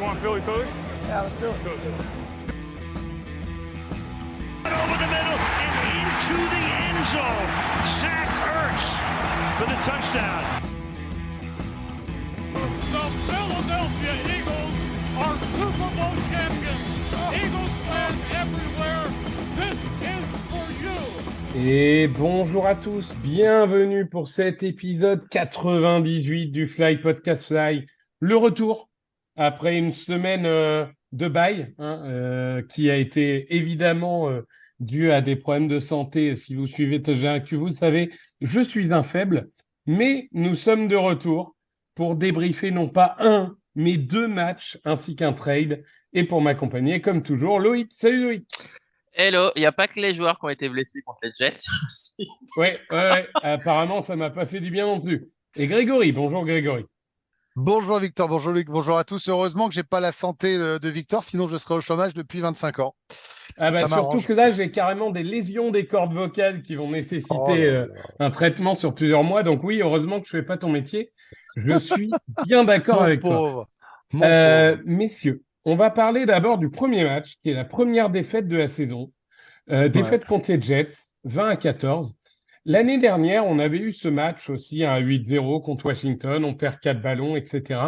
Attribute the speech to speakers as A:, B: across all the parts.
A: want Philly?
B: Yeah, let's do it.
C: Over the middle and into the end zone. Zach Ertz for the touchdown.
A: The Philadelphia Eagles are Super Bowl champions. Eagles fans everywhere, this is for you.
D: Et bonjour à tous, bienvenue pour cet épisode 98 du Fly Podcast Fly. Le retour après une semaine de bye qui a été évidemment dû à des problèmes de santé. Si vous suivez TGAQ, vous savez, je suis un faible, mais nous sommes de retour pour débriefer non pas un, mais deux matchs ainsi qu'un trade. Et pour m'accompagner, comme toujours, Loïc. Salut Loïc.
E: Hello, il n'y a pas que les joueurs qui ont été blessés contre les Jets.
D: Ouais. Apparemment, ça m'a pas fait du bien non plus. Et Grégory, bonjour Grégory.
B: Bonjour Victor, bonjour Luc, bonjour à tous. Heureusement que j'ai pas la santé de Victor, sinon je serais au chômage depuis 25 ans.
D: Ah bah
B: Ça
D: surtout
B: m'arrange.
D: que là, j'ai carrément des lésions des cordes vocales qui vont nécessiter un traitement sur plusieurs mois. Donc oui, heureusement que je fais pas ton métier. Je suis bien d'accord
B: Mon
D: avec toi.
B: pauvre, mon pauvre.
D: Messieurs, on va parler d'abord du premier match, qui est la première défaite de la saison. Défaite contre les Jets, 20-14. L'année dernière, on avait eu ce match aussi, un 8-0 contre Washington. On perd 4 ballons, etc.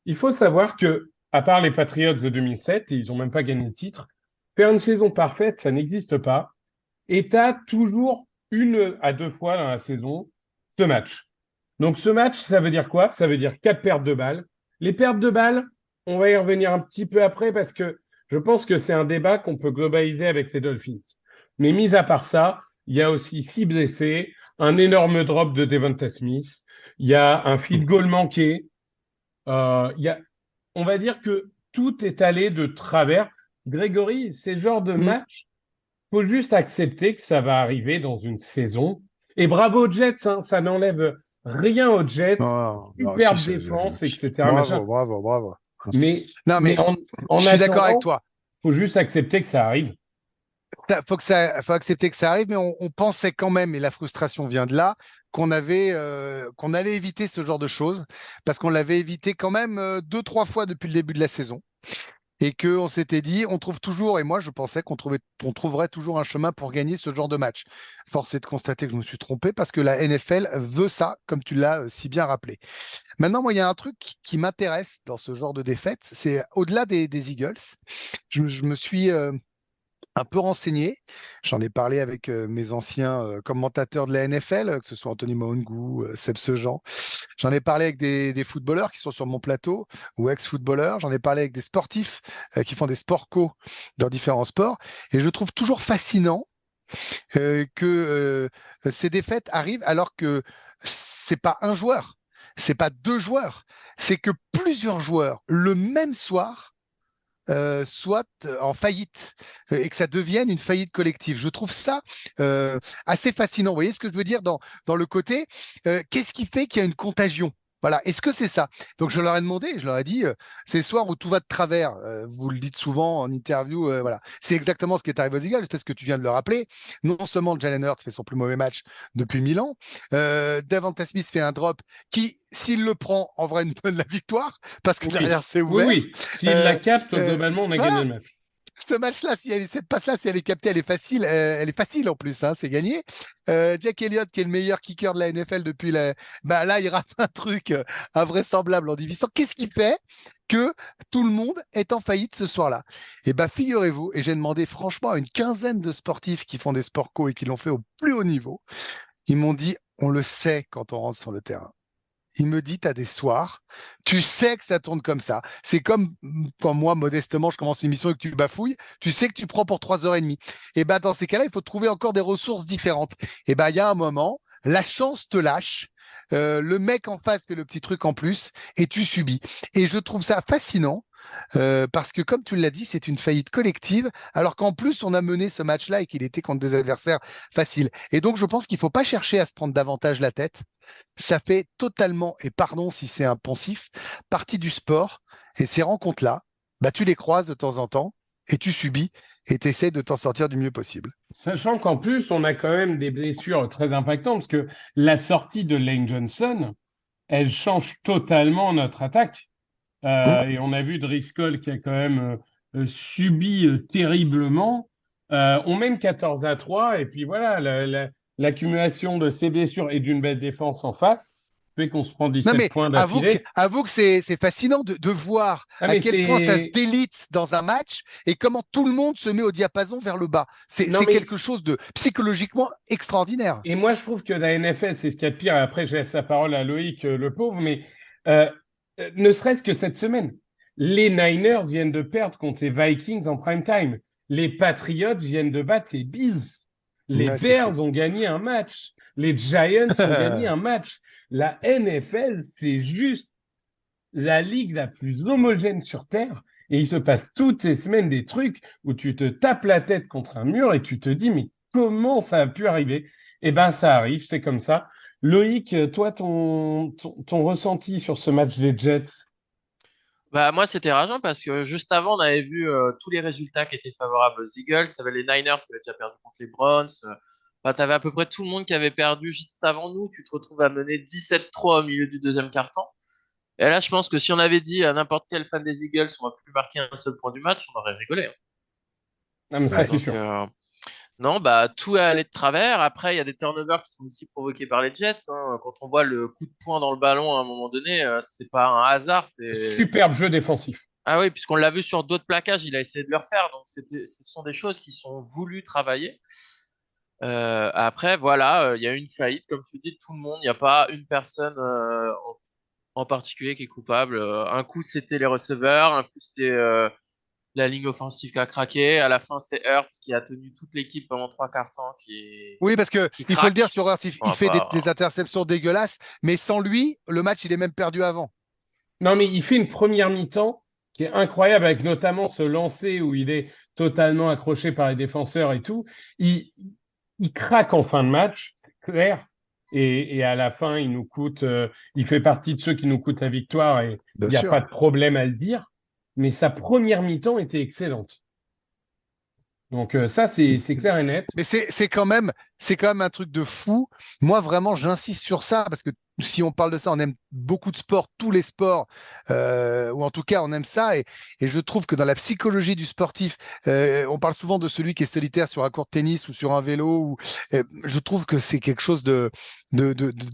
D: Il faut savoir que, à part les Patriots de 2007, et ils n'ont même pas gagné le titre, faire une saison parfaite, ça n'existe pas. Et tu as toujours une à deux fois dans la saison ce match. Donc ce match, ça veut dire quoi? Ça veut dire 4 pertes de balles. Les pertes de balles, on va y revenir un petit peu après parce que je pense que c'est un débat qu'on peut globaliser avec les Dolphins. Mais mis à part ça, il y a aussi 6 blessés, un énorme drop de Devonta Smith, il y a un field goal manqué, on va dire que tout est allé de travers. Grégory, c'est le genre de match, faut juste accepter que ça va arriver dans une saison. Et bravo aux Jets, ça n'enlève rien aux Jets,
B: Non,
D: super
B: si,
D: défense, etc. machin.
B: Bravo.
D: Mais
B: Non, mais
D: en
B: je suis d'accord avec
D: attendant,
B: toi.
D: faut juste accepter que ça arrive.
B: Faut accepter que ça arrive, mais on pensait quand même, et la frustration vient de là, qu'on allait éviter ce genre de choses, parce qu'on l'avait évité quand même 2-3 fois depuis le début de la saison. Et qu'on s'était dit, on trouve toujours, et moi je pensais qu'on trouverait toujours un chemin pour gagner ce genre de match. Force est de constater que je me suis trompé parce que la NFL veut ça, comme tu l'as si bien rappelé. Maintenant, moi, il y a un truc qui m'intéresse dans ce genre de défaite, c'est au-delà des Eagles, je me suis un peu renseigné. J'en ai parlé avec mes anciens commentateurs de la NFL, que ce soit Anthony Mahongou, Seb Sejean. J'en ai parlé avec des footballeurs qui sont sur mon plateau ou ex-footballeurs. J'en ai parlé avec des sportifs qui font des sport co dans différents sports. Et je trouve toujours fascinant que ces défaites arrivent alors que c'est pas un joueur, c'est pas deux joueurs, c'est que plusieurs joueurs le même soir soit en faillite et que ça devienne une faillite collective. Je trouve ça assez fascinant. Vous voyez ce que je veux dire dans le côté qu'est-ce qui fait qu'il y a une contagion? Voilà, est-ce que c'est ça? Donc je leur ai demandé, je leur ai dit, ces soirs où tout va de travers, vous le dites souvent en interview, voilà, c'est exactement ce qui est arrivé aux Eagles, parce que tu viens de le rappeler. Non seulement Jalen Hurts fait son plus mauvais match depuis 1000 ans, Devonta Smith fait un drop qui, s'il le prend, en vrai, nous donne la victoire, parce que derrière c'est ouvert.
D: Oui. S'il la capte, globalement, on a gagné le match.
B: Ce match-là, cette passe-là, si elle est captée, elle est facile. Elle est facile en plus, hein, c'est gagné. Jack Elliott, qui est le meilleur kicker de la NFL depuis la. Bah, là, il rate un truc invraisemblable en division. Qu'est-ce qui fait que tout le monde est en faillite ce soir-là? Et bah, figurez-vous, et j'ai demandé franchement à une quinzaine de sportifs qui font des sports co et qui l'ont fait au plus haut niveau, ils m'ont dit, on le sait quand on rentre sur le terrain. Il me dit, tu as des soirs, tu sais que ça tourne comme ça. C'est comme quand moi, modestement, je commence une émission et que tu bafouilles, tu sais que tu prends pour 3h30. Et ben dans ces cas-là, il faut trouver encore des ressources différentes. Et ben il y a un moment, la chance te lâche, le mec en face fait le petit truc en plus et tu subis. Et je trouve ça fascinant. Parce que comme tu l'as dit, c'est une faillite collective, alors qu'en plus on a mené ce match-là et qu'il était contre des adversaires faciles. Et donc je pense qu'il ne faut pas chercher à se prendre davantage la tête. Ça fait totalement, et pardon si c'est un poncif, partie du sport. Et ces rencontres-là, bah, tu les croises de temps en temps et tu subis et tu essaies de t'en sortir du mieux possible.
D: Sachant qu'en plus, on a quand même des blessures très impactantes, parce que la sortie de Lane Johnson, elle change totalement notre attaque. Et on a vu Driscoll qui a quand même subi terriblement. On mène 14-3 et puis voilà, l'accumulation de ces blessures et d'une belle défense en face fait qu'on se prend
B: Non,
D: 17
B: mais
D: points d'affilée.
B: avoue que c'est fascinant de voir
D: Ah,
B: à
D: mais
B: quel point ça se
D: c'est...
B: délite dans un match et comment tout le monde se met au diapason vers le bas.
D: Non,
B: C'est
D: mais...
B: quelque chose de psychologiquement extraordinaire.
D: Et moi, je trouve que la NFL, c'est ce qu'il y a de pire. Après, je laisse la parole à Loïc, le pauvre, mais euh, ne serait-ce que cette semaine, les Niners viennent de perdre contre les Vikings en prime time. Les Patriots viennent de battre les Bills. Les
B: Ouais, c'est fou.
D: Bears ont gagné un match. Les Giants ont gagné un match. La NFL, c'est juste la ligue la plus homogène sur Terre. Et il se passe toutes ces semaines des trucs où tu te tapes la tête contre un mur et tu te dis, mais comment ça a pu arriver? Eh ben, ça arrive, c'est comme ça. Loïc, toi, ton ressenti sur ce match des Jets?
E: Bah, moi, c'était rageant parce que juste avant, on avait vu tous les résultats qui étaient favorables aux Eagles. Tu avais les Niners qui avaient déjà perdu contre les Browns. Bah, tu avais à peu près tout le monde qui avait perdu juste avant nous. Tu te retrouves à mener 17-3 au milieu du deuxième quart-temps. Et là, je pense que si on avait dit à n'importe quel fan des Eagles, on va plus marquer un seul point du match, on aurait rigolé, hein.
D: Ah, mais ça,
B: Ouais.
D: c'est
E: Donc,
D: sûr.
E: non, bah, tout est allé de travers. Après, il y a des turnovers qui sont aussi provoqués par les Jets, hein. Quand on voit le coup de poing dans le ballon à un moment donné, c'est pas un hasard, c'est.
D: Superbe jeu défensif.
E: Ah oui, puisqu'on l'a vu sur d'autres plaquages, il a essayé de le refaire. Donc, ce sont des choses qui sont voulues travailler. Après, voilà, il y a eu une faillite, comme tu dis, de tout le monde. Il n'y a pas une personne en particulier qui est coupable. Un coup, c'était les receveurs, un coup, c'était la ligne offensive qui a craqué. À la fin, c'est Hurts qui a tenu toute l'équipe pendant trois quarts temps
B: Oui, parce que
E: qui
B: il faut le dire
E: craque.
B: sur Hurts,
E: On
B: il
E: va
B: fait des
E: pas.
B: interceptions dégueulasses, mais sans lui, le match, il est même perdu avant.
D: Non, mais il fait une première mi-temps qui est incroyable, avec notamment ce lancer où il est totalement accroché par les défenseurs et tout. Il, il craque en fin de match, clair. Et à la fin, il nous coûte, il fait partie de ceux qui nous coûtent la victoire et
B: Bien
D: il n'y a pas
B: sûr.
D: de problème à le dire. Mais sa première mi-temps était excellente. Donc ça, c'est clair et net.
B: Mais c'est quand même un truc de fou. Moi, vraiment, j'insiste sur ça parce que si on parle de ça, on aime beaucoup de sports, tous les sports, ou en tout cas, on aime ça. Et je trouve que dans la psychologie du sportif, on parle souvent de celui qui est solitaire sur un court de tennis ou sur un vélo. Je trouve que c'est quelque chose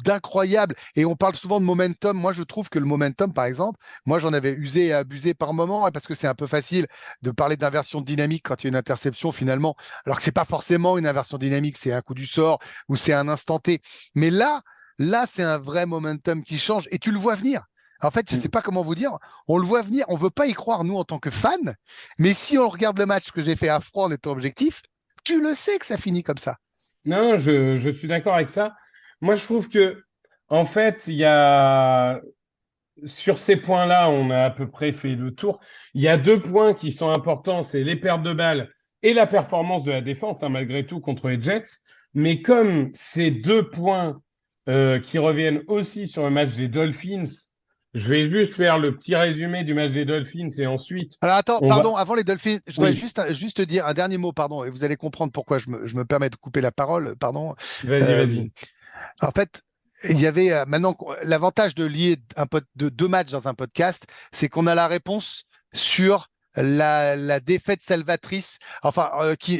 B: d'incroyable. Et on parle souvent de momentum. Moi, je trouve que le momentum, par exemple, moi, j'en avais usé et abusé par moment, hein, parce que c'est un peu facile de parler d'inversion dynamique quand il y a une interception finalement, alors que c'est pas forcément une inversion dynamique, c'est un coup du sort ou c'est un instant T. Mais là, c'est un vrai momentum qui change et tu le vois venir. En fait, je ne sais pas comment vous dire, on le voit venir, on ne veut pas y croire, nous, en tant que fans, mais si on regarde le match que j'ai fait à froid en étant objectif, tu le sais que ça finit comme ça.
D: Non, je suis d'accord avec ça. Moi, je trouve que, en fait, il y a sur ces points-là, on a à peu près fait le tour. Il y a deux points qui sont importants, c'est les pertes de balles et la performance de la défense, hein, malgré tout, contre les Jets. Mais comme ces deux points qui reviennent aussi sur le match des Dolphins, je vais juste faire le petit résumé du match des Dolphins et ensuite,
B: Alors attends,
D: on va...
B: pardon, avant les Dolphins, je voudrais
D: Oui,
B: juste dire un dernier mot, pardon, et vous allez comprendre pourquoi je me permets de couper la parole, pardon.
D: vas-y,
B: Euh,
D: vas-y.
B: En fait, il y avait maintenant l'avantage de lier de deux matchs dans un podcast, c'est qu'on a la réponse sur la défaite salvatrice, enfin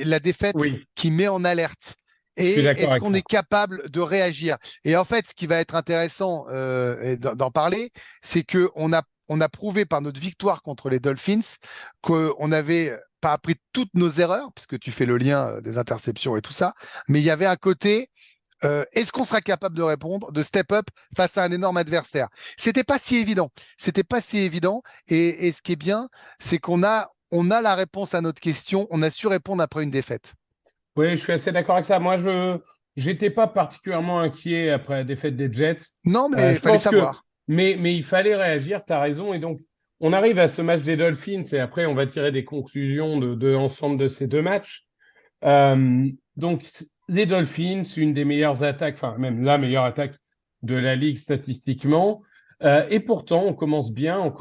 B: la défaite
D: Oui,
B: qui met en alerte.
D: je suis
B: Et
D: d'accord
B: est-ce
D: avec
B: qu'on
D: ça.
B: est capable de réagir? Et en fait, ce qui va être intéressant et d'en parler, c'est que on a prouvé par notre victoire contre les Dolphins qu'on n'avait pas appris toutes nos erreurs, puisque tu fais le lien des interceptions et tout ça, mais il y avait un côté est-ce qu'on sera capable de répondre, de step up face à un énorme adversaire? C'était pas si évident. C'était pas si évident. Et ce qui est bien, c'est on a la réponse à notre question. On a su répondre après une défaite.
D: Oui, je suis assez d'accord avec ça. Moi, je n'étais pas particulièrement inquiet après la défaite des Jets.
B: Non, mais il
D: Je
B: fallait
D: pense que,
B: savoir.
D: mais il fallait réagir, tu as raison. Et donc, on arrive à ce match des Dolphins et après, on va tirer des conclusions de l'ensemble de ces deux matchs. Donc, les Dolphins, une des meilleures attaques, enfin, même la meilleure attaque de la ligue statistiquement. Et pourtant, on commence bien.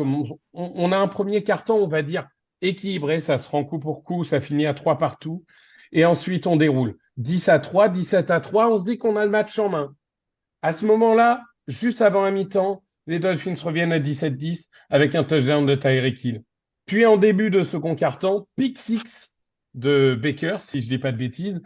D: On a un premier carton, on va dire, équilibré. Ça se rend coup pour coup. Ça finit à 3 partout. Et ensuite, on déroule. 10-3, 17-3. On se dit qu'on a le match en main. À ce moment-là, juste avant la mi-temps, Les Dolphins reviennent à 17-10 avec un touchdown de Tyreek Hill. Puis en début de second quart-temps, pick six de Baker, si je ne dis pas de bêtises,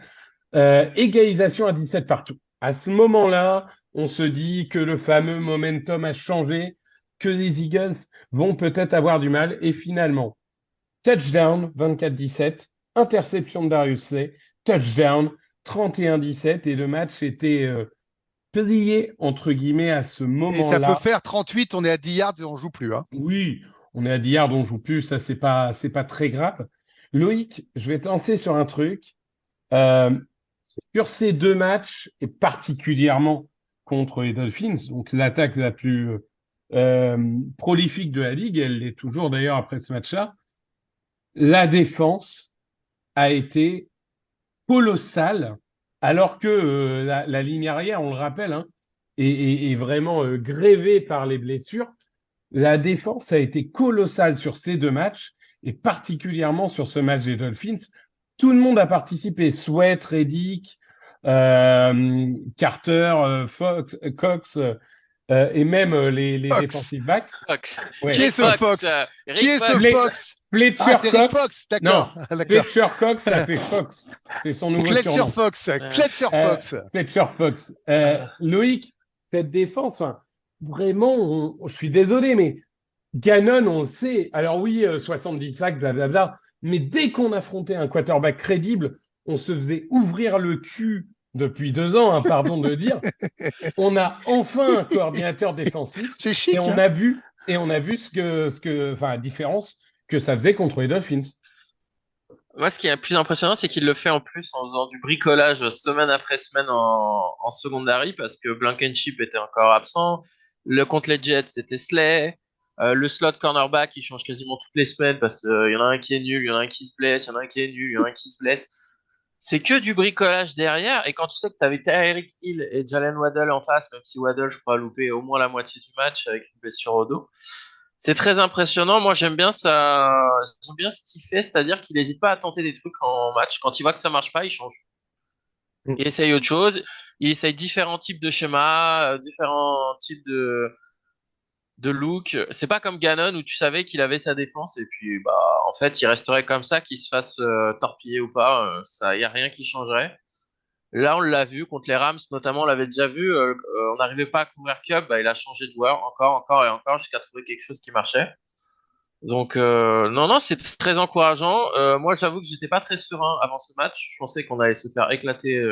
D: égalisation à 17 partout. À ce moment-là, on se dit que le fameux momentum a changé, que les Eagles vont peut-être avoir du mal. Et finalement, touchdown, 24-17, interception de Darius Slay, touchdown, 31-17. Et le match était plié, entre guillemets, à ce
B: Et ça peut
D: moment-là.
B: faire 38, on est à 10 yards et on joue plus. Hein.
D: Oui, on est à 10 yards, on joue plus, ça, c'est pas très grave. Loïc, je vais te lancer sur un truc. Euh, Sur ces deux matchs, et particulièrement contre les Dolphins, donc l'attaque la plus prolifique de la ligue, elle l'est toujours d'ailleurs après ce match-là, la défense a été colossale, alors que la ligne arrière, on le rappelle, hein, est vraiment grévée par les blessures. La défense a été colossale sur ces deux matchs, et particulièrement sur ce match des Dolphins. Tout le monde a participé. Sweat, Reddick, Carter, Fox, Cox, et même les
B: Fox.
D: defensive backs.
E: Fox.
D: Ouais.
B: Qui est ce Fox Qui est ce
D: Fox.
B: Fox
D: Fletcher
B: Ah, c'est Rick
D: Cox.
B: Fox, d'accord.
D: Non,
B: D'accord.
D: Fletcher Cox, ça fait Fox. C'est son nouveau
B: Fletcher
D: surnom.
B: Fox, Fletcher Fox.
D: Fletcher Fox. Loïc, cette défense, hein, vraiment, je suis désolé, mais Gannon, on le sait. Alors oui, 70 sacs, blablabla. Mais dès qu'on affrontait un quarterback crédible, on se faisait ouvrir le cul depuis 2 ans, hein, pardon de le dire. On a enfin un coordinateur défensif
B: C'est chic.
D: et on
B: Hein.
D: a vu enfin, la différence que ça faisait contre les Dolphins.
E: Moi, ce qui est le plus impressionnant, c'est qu'il le fait en plus en faisant du bricolage semaine après semaine en secondary parce que Blankenship était encore absent. Le contre les Jets, c'était Slay. Le slot cornerback, il change quasiment toutes les semaines parce qu'il y en a un qui est nul, il y en a un qui se blesse, il y en a un qui est nul, il y en a un qui se blesse. C'est que du bricolage derrière. Et quand tu sais que tu avais Tyreek Hill et Jalen Waddle en face, même si Waddle, je crois, a loupé au moins la moitié du match avec une blessure au dos, c'est très impressionnant. Moi, j'aime bien ça. J'aime bien ce qu'il fait, c'est-à-dire qu'il n'hésite pas à tenter des trucs en match. Quand il voit que ça marche pas, il change. Il essaye autre chose. Il essaye différents types de schémas, différents types de look. C'est pas comme Gannon où tu savais qu'il avait sa défense et puis bah en fait il resterait comme ça, qu'il se fasse torpiller ou pas, ça y a rien qui changerait. Là on l'a vu contre les Rams notamment, on l'avait déjà vu, on n'arrivait pas à couvrir Cup, bah, il a changé de joueur encore et encore jusqu'à trouver quelque chose qui marchait. Donc non c'est très encourageant. Moi j'avoue que j'étais pas très serein avant ce match. Je pensais qu'on allait se faire éclater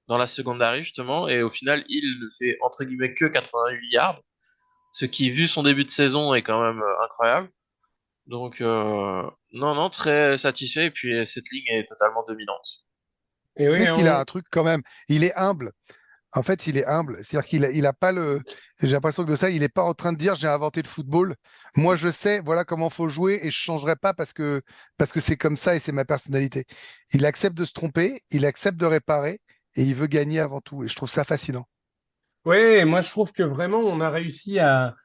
E: dans la secondary justement et au final il ne fait entre guillemets que 88 yards. Ce qui, vu son début de saison, est quand même incroyable. Donc, non, très satisfait. Et puis, cette ligne est totalement dominante.
D: Et oui,
B: Mais il a un truc quand même. Il est humble. En fait, il est humble. C'est-à-dire qu'il a pas le. J'ai l'impression que de ça, il n'est pas en train de dire j'ai inventé le football. Moi, je sais, voilà comment faut jouer et je changerai pas parce que c'est comme ça et c'est ma personnalité. Il accepte de se tromper, il accepte de réparer et il veut gagner avant tout. Et je trouve ça fascinant.
D: ouais, moi je trouve que vraiment on a réussi à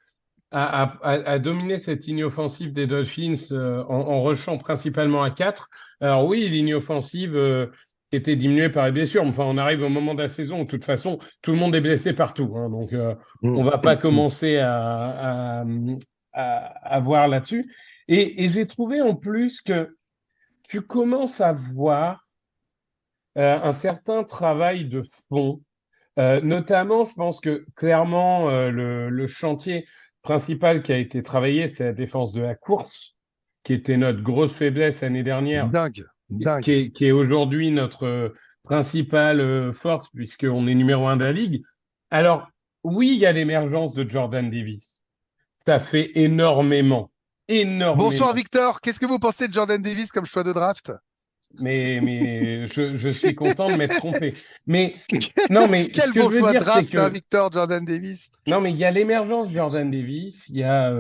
D: dominer cette ligne offensive des Dolphins en rushant principalement à 4. Alors oui, ligne offensive était diminuée par les blessures. Enfin, on arrive au moment de la saison où de toute façon tout le monde est blessé partout. Hein, donc on va pas commencer à voir là-dessus. Et j'ai trouvé en plus que tu commences à voir un certain travail de fond. Notamment, je pense que clairement, le chantier principal qui a été travaillé, c'est la défense de la course, qui était notre grosse faiblesse l'année dernière,
B: Dingue, dingue.
D: qui est aujourd'hui notre principale force, puisqu'on est numéro 1 de la ligue. Alors, oui, il y a l'émergence de Jordan Davis. Ça fait énormément.
B: Bonsoir Victor, qu'est-ce que vous pensez de Jordan Davis comme choix de draft?
D: Mais je suis content de m'être trompé. Mais non, mais
B: Quel
D: ce que
B: bon
D: je veux
B: choix de
D: dire, c'est
B: draft, hein,
D: que
B: Victor, Jordan Davis.
D: non, mais il y a l'émergence de Jordan Davis, il y a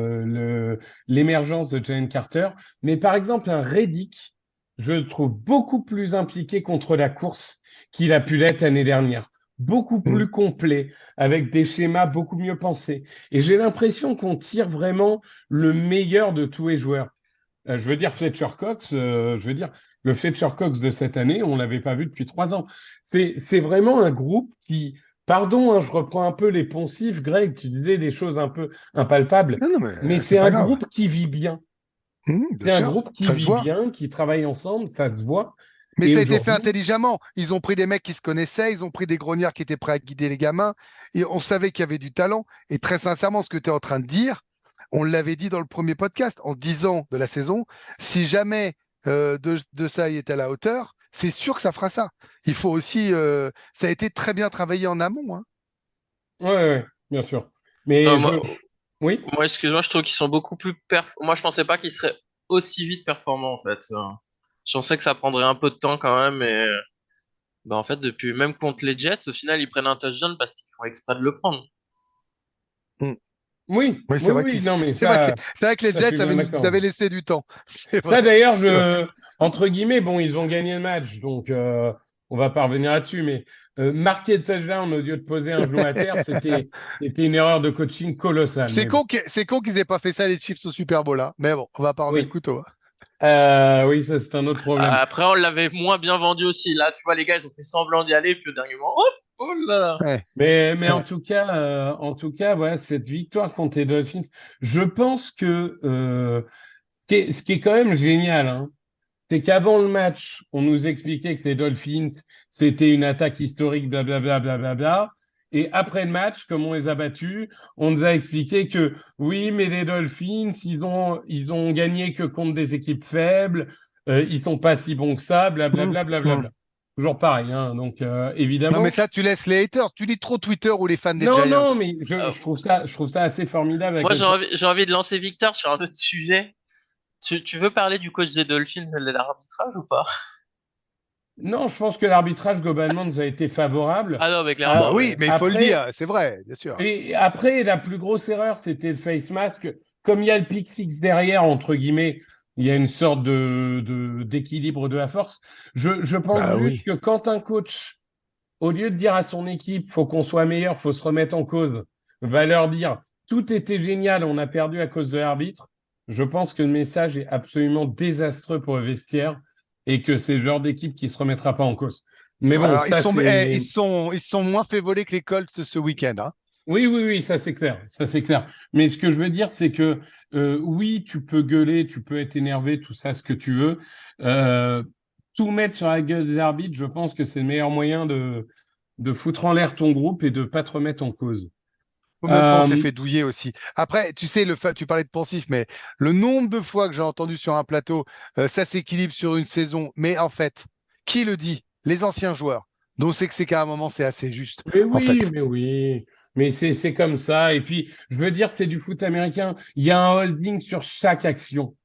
D: l'émergence de Jalen Carter, mais par exemple un Reddick, je le trouve beaucoup plus impliqué contre la course qu'il a pu l'être l'année dernière, beaucoup plus complet, avec des schémas beaucoup mieux pensés. Et j'ai l'impression qu'on tire vraiment le meilleur de tous les joueurs. Je veux dire Fletcher Cox, le Fletcher Cox de cette année, on l'avait pas vu depuis 3 ans. C'est vraiment un groupe qui Pardon, hein, je reprends un peu les poncifs. Greg, tu disais des choses un peu impalpables,
B: Non, non,
D: mais
B: mais
D: c'est
B: c'est pas
D: un
B: grave.
D: groupe qui vit bien.
B: Bien
D: C'est un
B: sûr,
D: groupe qui
B: ça se
D: vit
B: voit.
D: bien, qui travaille ensemble, ça se voit.
B: Mais
D: Et
B: ça a été fait
D: aujourd'hui,
B: intelligemment. Ils ont pris des mecs qui se connaissaient, ils ont pris des grognards qui étaient prêts à guider les gamins, et on savait qu'il y avait du talent. Et très sincèrement, ce que tu es en train de dire, on l'avait dit dans le premier podcast, en 10 ans de la saison, si jamais de ça y est à la hauteur, c'est sûr que ça fera ça. Il faut aussi, ça a été très bien travaillé en amont, hein.
D: ouais, ouais, bien sûr. Mais
E: Non,
D: oui,
E: excuse-moi, je trouve qu'ils sont beaucoup plus Moi, je pensais pas qu'ils seraient aussi vite performants, en fait. Je pensais que ça prendrait un peu de temps quand même, mais bah, en fait, depuis même contre les Jets, au final, ils prennent un touchdown parce qu'ils font exprès de le prendre.
B: Mm.
D: oui,
B: Oui,
D: oui, oui, non, mais
B: c'est vrai que les
D: ça, je
B: Jets
D: suis bien
B: nous
D: d'accord.
B: avaient laissé du temps. C'est
D: Ça,
B: vrai,
D: d'ailleurs,
B: c'est vrai.
D: entre guillemets, bon, ils ont gagné le match, donc on va pas revenir là-dessus, mais marquer touchdown au lieu de poser un genou à terre, c'était une erreur de coaching colossale. Mais bon,
B: C'est con qu'ils aient pas fait ça les Chiefs au Super Bowl, hein. Mais bon, on va pas remettre le
D: oui.
B: couteau, hein.
D: Oui, ça, c'est un autre problème.
E: Après, on l'avait moins bien vendu aussi. Là, tu vois, les gars, ils ont fait semblant d'y aller, puis au dernier moment, hop, oh là là.
B: Ouais,
D: Mais
B: ouais.
D: en tout cas, voilà, cette victoire contre les Dolphins, je pense que ce qui est quand même génial, hein, c'est qu'avant le match, on nous expliquait que les Dolphins, c'était une attaque historique, blablabla, blablabla. Et après le match, comme on les a battus, on nous a expliqué que oui, mais les Dolphins, ils ont gagné que contre des équipes faibles, ils sont pas si bons que ça,
B: Hum,
D: blablabla,
B: hum.
D: blablabla. Toujours pareil, hein. Donc,
B: Non, mais
D: évidemment.
B: ça, tu laisses les haters. Tu lis trop Twitter ou les fans des
D: Non,
B: Giants.
D: non, mais
E: Euh,
D: je trouve ça assez formidable à
E: Moi,
D: quel point.
E: j'ai envie de lancer Victor sur un autre sujet. Tu veux parler du coach des Dolphins et de l'arbitrage ou pas?
D: Non, je pense que l'arbitrage globalement nous a été favorable.
E: Ah non, mais
B: Ah bah
E: clairement,
B: oui,
E: mais...
B: mais il faut le
D: Après,
B: dire, c'est vrai, bien sûr.
D: et après, la plus grosse erreur, c'était le face mask. Comme il y a le pick six derrière, entre guillemets, il y a une sorte d'équilibre de la force. Je pense
B: Bah
D: juste
B: oui.
D: que quand un coach, au lieu de dire à son équipe, faut qu'on soit meilleur, faut se remettre en cause, va leur dire, tout était génial, on a perdu à cause de l'arbitre. Je pense que le message est absolument désastreux pour le vestiaire et que c'est le genre d'équipe qui se remettra pas en cause. Mais bon,
B: Alors,
D: ça c'est,
B: ils sont moins fait voler que les Colts ce week-end, hein.
D: oui, oui, oui, ça c'est clair, ça c'est clair. Mais ce que je veux dire, c'est que oui, tu peux gueuler, tu peux être énervé, tout ça, ce que tu veux. Euh, Tout mettre sur la gueule des arbitres, je pense que c'est le meilleur moyen de foutre en l'air ton groupe et de pas te remettre en cause.
B: Combien de fois on s'est
D: Euh,
B: fait douiller aussi. Après, tu sais, tu parlais de pensif, mais le nombre de fois que j'ai entendu sur un plateau, ça s'équilibre sur une saison. Mais en fait, qui le dit? Les anciens joueurs. Donc c'est qu'à un moment, c'est assez juste, en fait.
D: mais oui, mais c'est comme ça. Et puis, je veux dire, c'est du foot américain. Il y a un holding sur chaque action.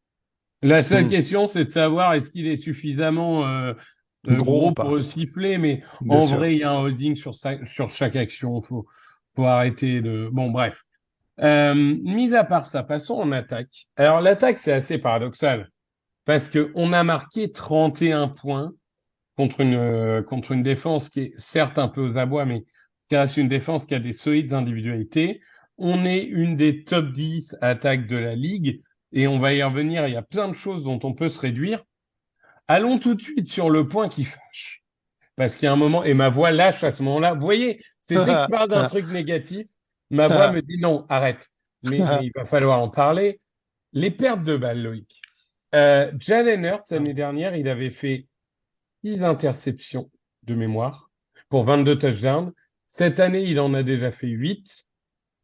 D: La seule
B: Hmm.
D: question, c'est de savoir est-ce qu'il est suffisamment
B: Gros ou
D: gros pour
B: pas,
D: le siffler, mais
B: bien
D: en
B: sûr.
D: vrai, il y a un holding sur chaque action. Faut arrêter de. Bon, bref. Mis à part ça, passons en attaque. Alors, l'attaque, c'est assez paradoxal parce qu'on a marqué 31 points contre une défense qui est certes un peu aux abois, mais qui reste une défense qui a des solides individualités. On est une des top 10 attaques de la ligue et on va y revenir. Il y a plein de choses dont on peut se réduire. Allons tout de suite sur le point qui fâche. Parce qu'il y a un moment, et ma voix lâche à ce moment-là. Vous voyez, c'est dès que je parle d'un truc négatif, ma voix me dit non, arrête. Mais il va falloir en parler. Les pertes de balles, Loïc. Jalen Hurts, l'année dernière, il avait fait 6 interceptions de mémoire pour 22 touchdowns. Cette année, il en a déjà fait 8,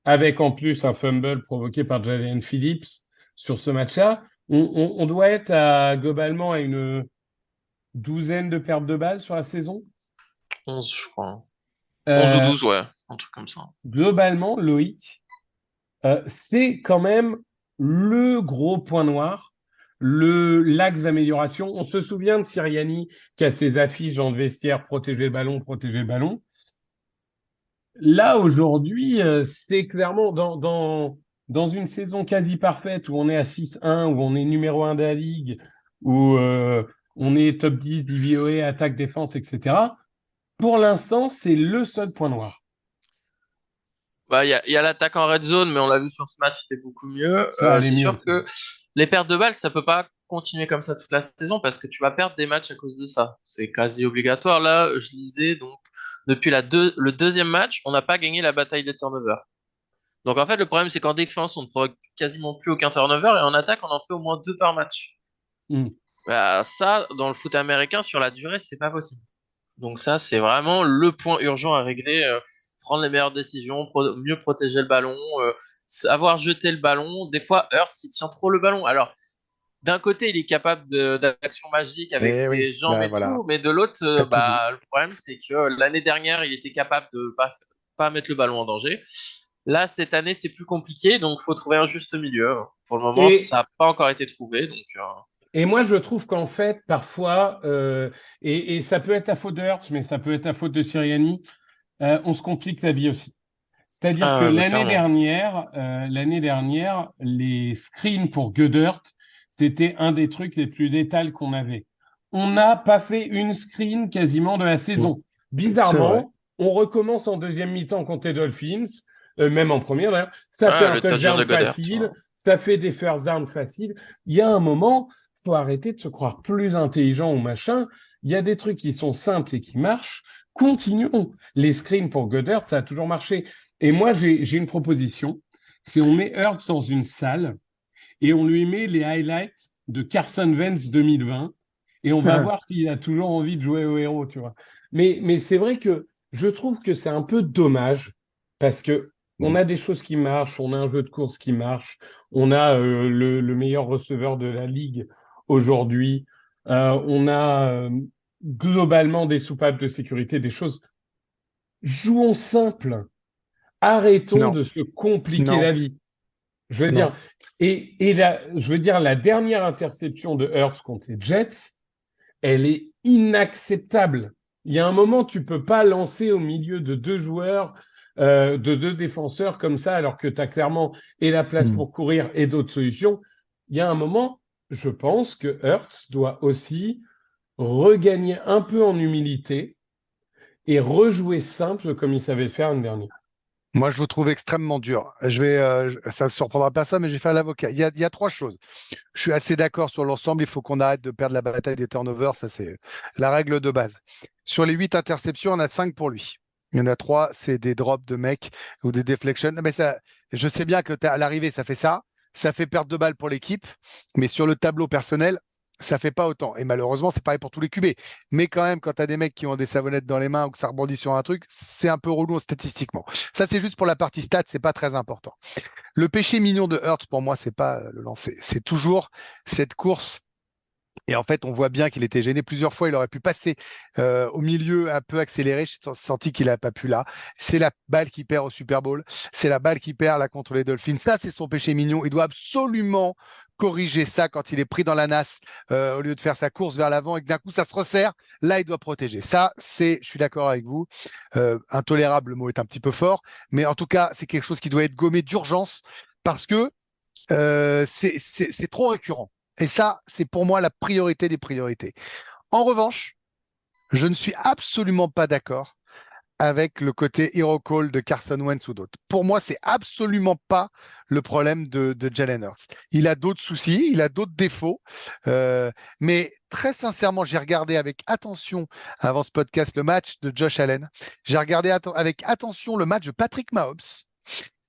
D: avec en plus un fumble provoqué par Jalen Phillips sur ce match-là. On doit être globalement à une douzaine de pertes de balles sur la saison.
E: 11, je crois. 11 ou
D: Euh,
E: 12, ouais. Un truc comme ça.
D: Globalement, Loïc, c'est quand même le gros point noir, l'axe d'amélioration. On se souvient de Sirianni qui a ses affiches dans le vestiaire, protéger le ballon, protéger le ballon. Là, aujourd'hui, c'est clairement dans une saison quasi parfaite où on est à 6-1, où on est numéro 1 de la ligue, où on est top 10 DVOA, attaque, défense, etc. Pour l'instant, c'est le seul point noir.
E: Bah, il y a l'attaque en red zone, mais on l'a vu sur ce match, c'était beaucoup mieux.
D: Ça allait
E: C'est
D: mieux.
E: sûr que les pertes de balles, ça peut pas continuer comme ça toute la saison parce que tu vas perdre des matchs à cause de ça. C'est quasi obligatoire. Là, je lisais donc Depuis le deuxième match, on n'a pas gagné la bataille des turnovers. Donc en fait, le problème, c'est qu'en défense, on ne provoque quasiment plus aucun turnover et en attaque, on en fait au moins 2 par match. Bah, ça, dans le foot américain, sur la durée, c'est pas possible. Donc ça, c'est vraiment le point urgent à régler. Prendre les meilleures décisions, mieux protéger le ballon, savoir jeter le ballon. Des fois, Hurts, il tient trop le ballon. Alors, d'un côté, il est capable d'actions magiques avec
B: Eh oui,
E: ses jambes
B: bah,
E: et
B: voilà,
E: tout, mais de l'autre,
B: t'as tout dit.
E: le problème, c'est que l'année dernière, il était capable de pas mettre le ballon en danger. Là, cette année, c'est plus compliqué, donc il faut trouver un juste milieu. Pour le moment,
D: Et,
E: ça n'a pas encore été trouvé. Donc,
D: et moi, je trouve qu'en fait, parfois, et ça peut être la faute de Hertz, mais ça peut être la faute de Sirianni, on se complique la vie aussi. C'est-à-dire que
E: bah, clairement.
D: l'année dernière, les screens pour Goddard, c'était un des trucs les plus létals qu'on avait. On n'a pas fait une screen quasiment de la
B: Mm.
D: saison.
B: C'est vrai.
D: Bizarrement, on recommence en deuxième mi-temps contre les Dolphins, même en première d'ailleurs. Ça fait un
E: Le touchdown de
D: touchdown
E: Goddard.
D: facile, ça fait des first down faciles. Il y a un moment, faut arrêter de se croire plus intelligent ou machin. Il y a des trucs qui sont simples et qui marchent. Continuons. Les screens pour Goddard, ça a toujours marché. Et moi, j'ai une proposition. C'est on met Hurts dans une salle et on lui met les highlights de Carson Wentz 2020 et on va voir s'il a toujours envie de jouer au héros, tu vois. Mais c'est vrai que je trouve que c'est un peu dommage parce que on a des choses qui marchent, on a un jeu de course qui marche, on a le meilleur receveur de la ligue aujourd'hui, on a globalement des soupapes de sécurité, des choses. Jouons simple. Arrêtons
B: Non,
D: de se compliquer
B: non,
D: la vie. Je veux
B: non.
D: dire, je veux dire, la dernière interception de Hurts contre les Jets, elle est inacceptable. Il y a un moment, tu peux pas lancer au milieu de deux joueurs, de deux défenseurs comme ça, alors que tu as clairement et la place
B: Mm.
D: pour courir et d'autres solutions. Il y a un moment, je pense que Hurts doit aussi regagner un peu en humilité et rejouer simple comme il savait faire l'année dernière.
B: Moi, je vous trouve extrêmement dur. Ça ne surprendra pas ça, mais je vais faire l'avocat. Il y a 3 choses. Je suis assez d'accord sur l'ensemble. Il faut qu'on arrête de perdre la bataille des turnovers. Ça, c'est la règle de base. Sur les 8 interceptions, on a 5 pour lui. Il y en a 3, c'est des drops de mecs ou des deflections. Mais ça, je sais bien que à l'arrivée, ça fait ça. Ça fait perdre de balles pour l'équipe. Mais sur le tableau personnel, ça fait pas autant. Et malheureusement, c'est pareil pour tous les QB. Mais quand même, quand tu as des mecs qui ont des savonnettes dans les mains ou que ça rebondit sur un truc, c'est un peu relou statistiquement. Ça, c'est juste pour la partie stats, c'est pas très important. Le péché mignon de Hurts, pour moi, c'est pas le lancer. C'est toujours cette course. Et en fait, on voit bien qu'il était gêné plusieurs fois. Il aurait pu passer au milieu un peu accéléré. J'ai senti qu'il n'a pas pu là. C'est la balle qu'il perd au Super Bowl. C'est la balle qu'il perd là contre les Dolphins. Ça, c'est son péché mignon. Il doit absolument corriger ça quand il est pris dans la nasse au lieu de faire sa course vers l'avant et que d'un coup ça se resserre. Là, il doit protéger. Ça, je suis d'accord avec vous. Intolérable, le mot est un petit peu fort, mais en tout cas, c'est quelque chose qui doit être gommé d'urgence parce que c'est trop récurrent. Et ça, c'est pour moi la priorité des priorités. En revanche, je ne suis absolument pas d'accord avec le côté hero call de Carson Wentz ou d'autres. Pour moi, c'est absolument pas le problème de Jalen Hurts. Il a d'autres soucis, il a d'autres défauts, mais très sincèrement, j'ai regardé avec attention avant ce podcast le match de Josh Allen. J'ai regardé avec attention le match de Patrick Mahomes.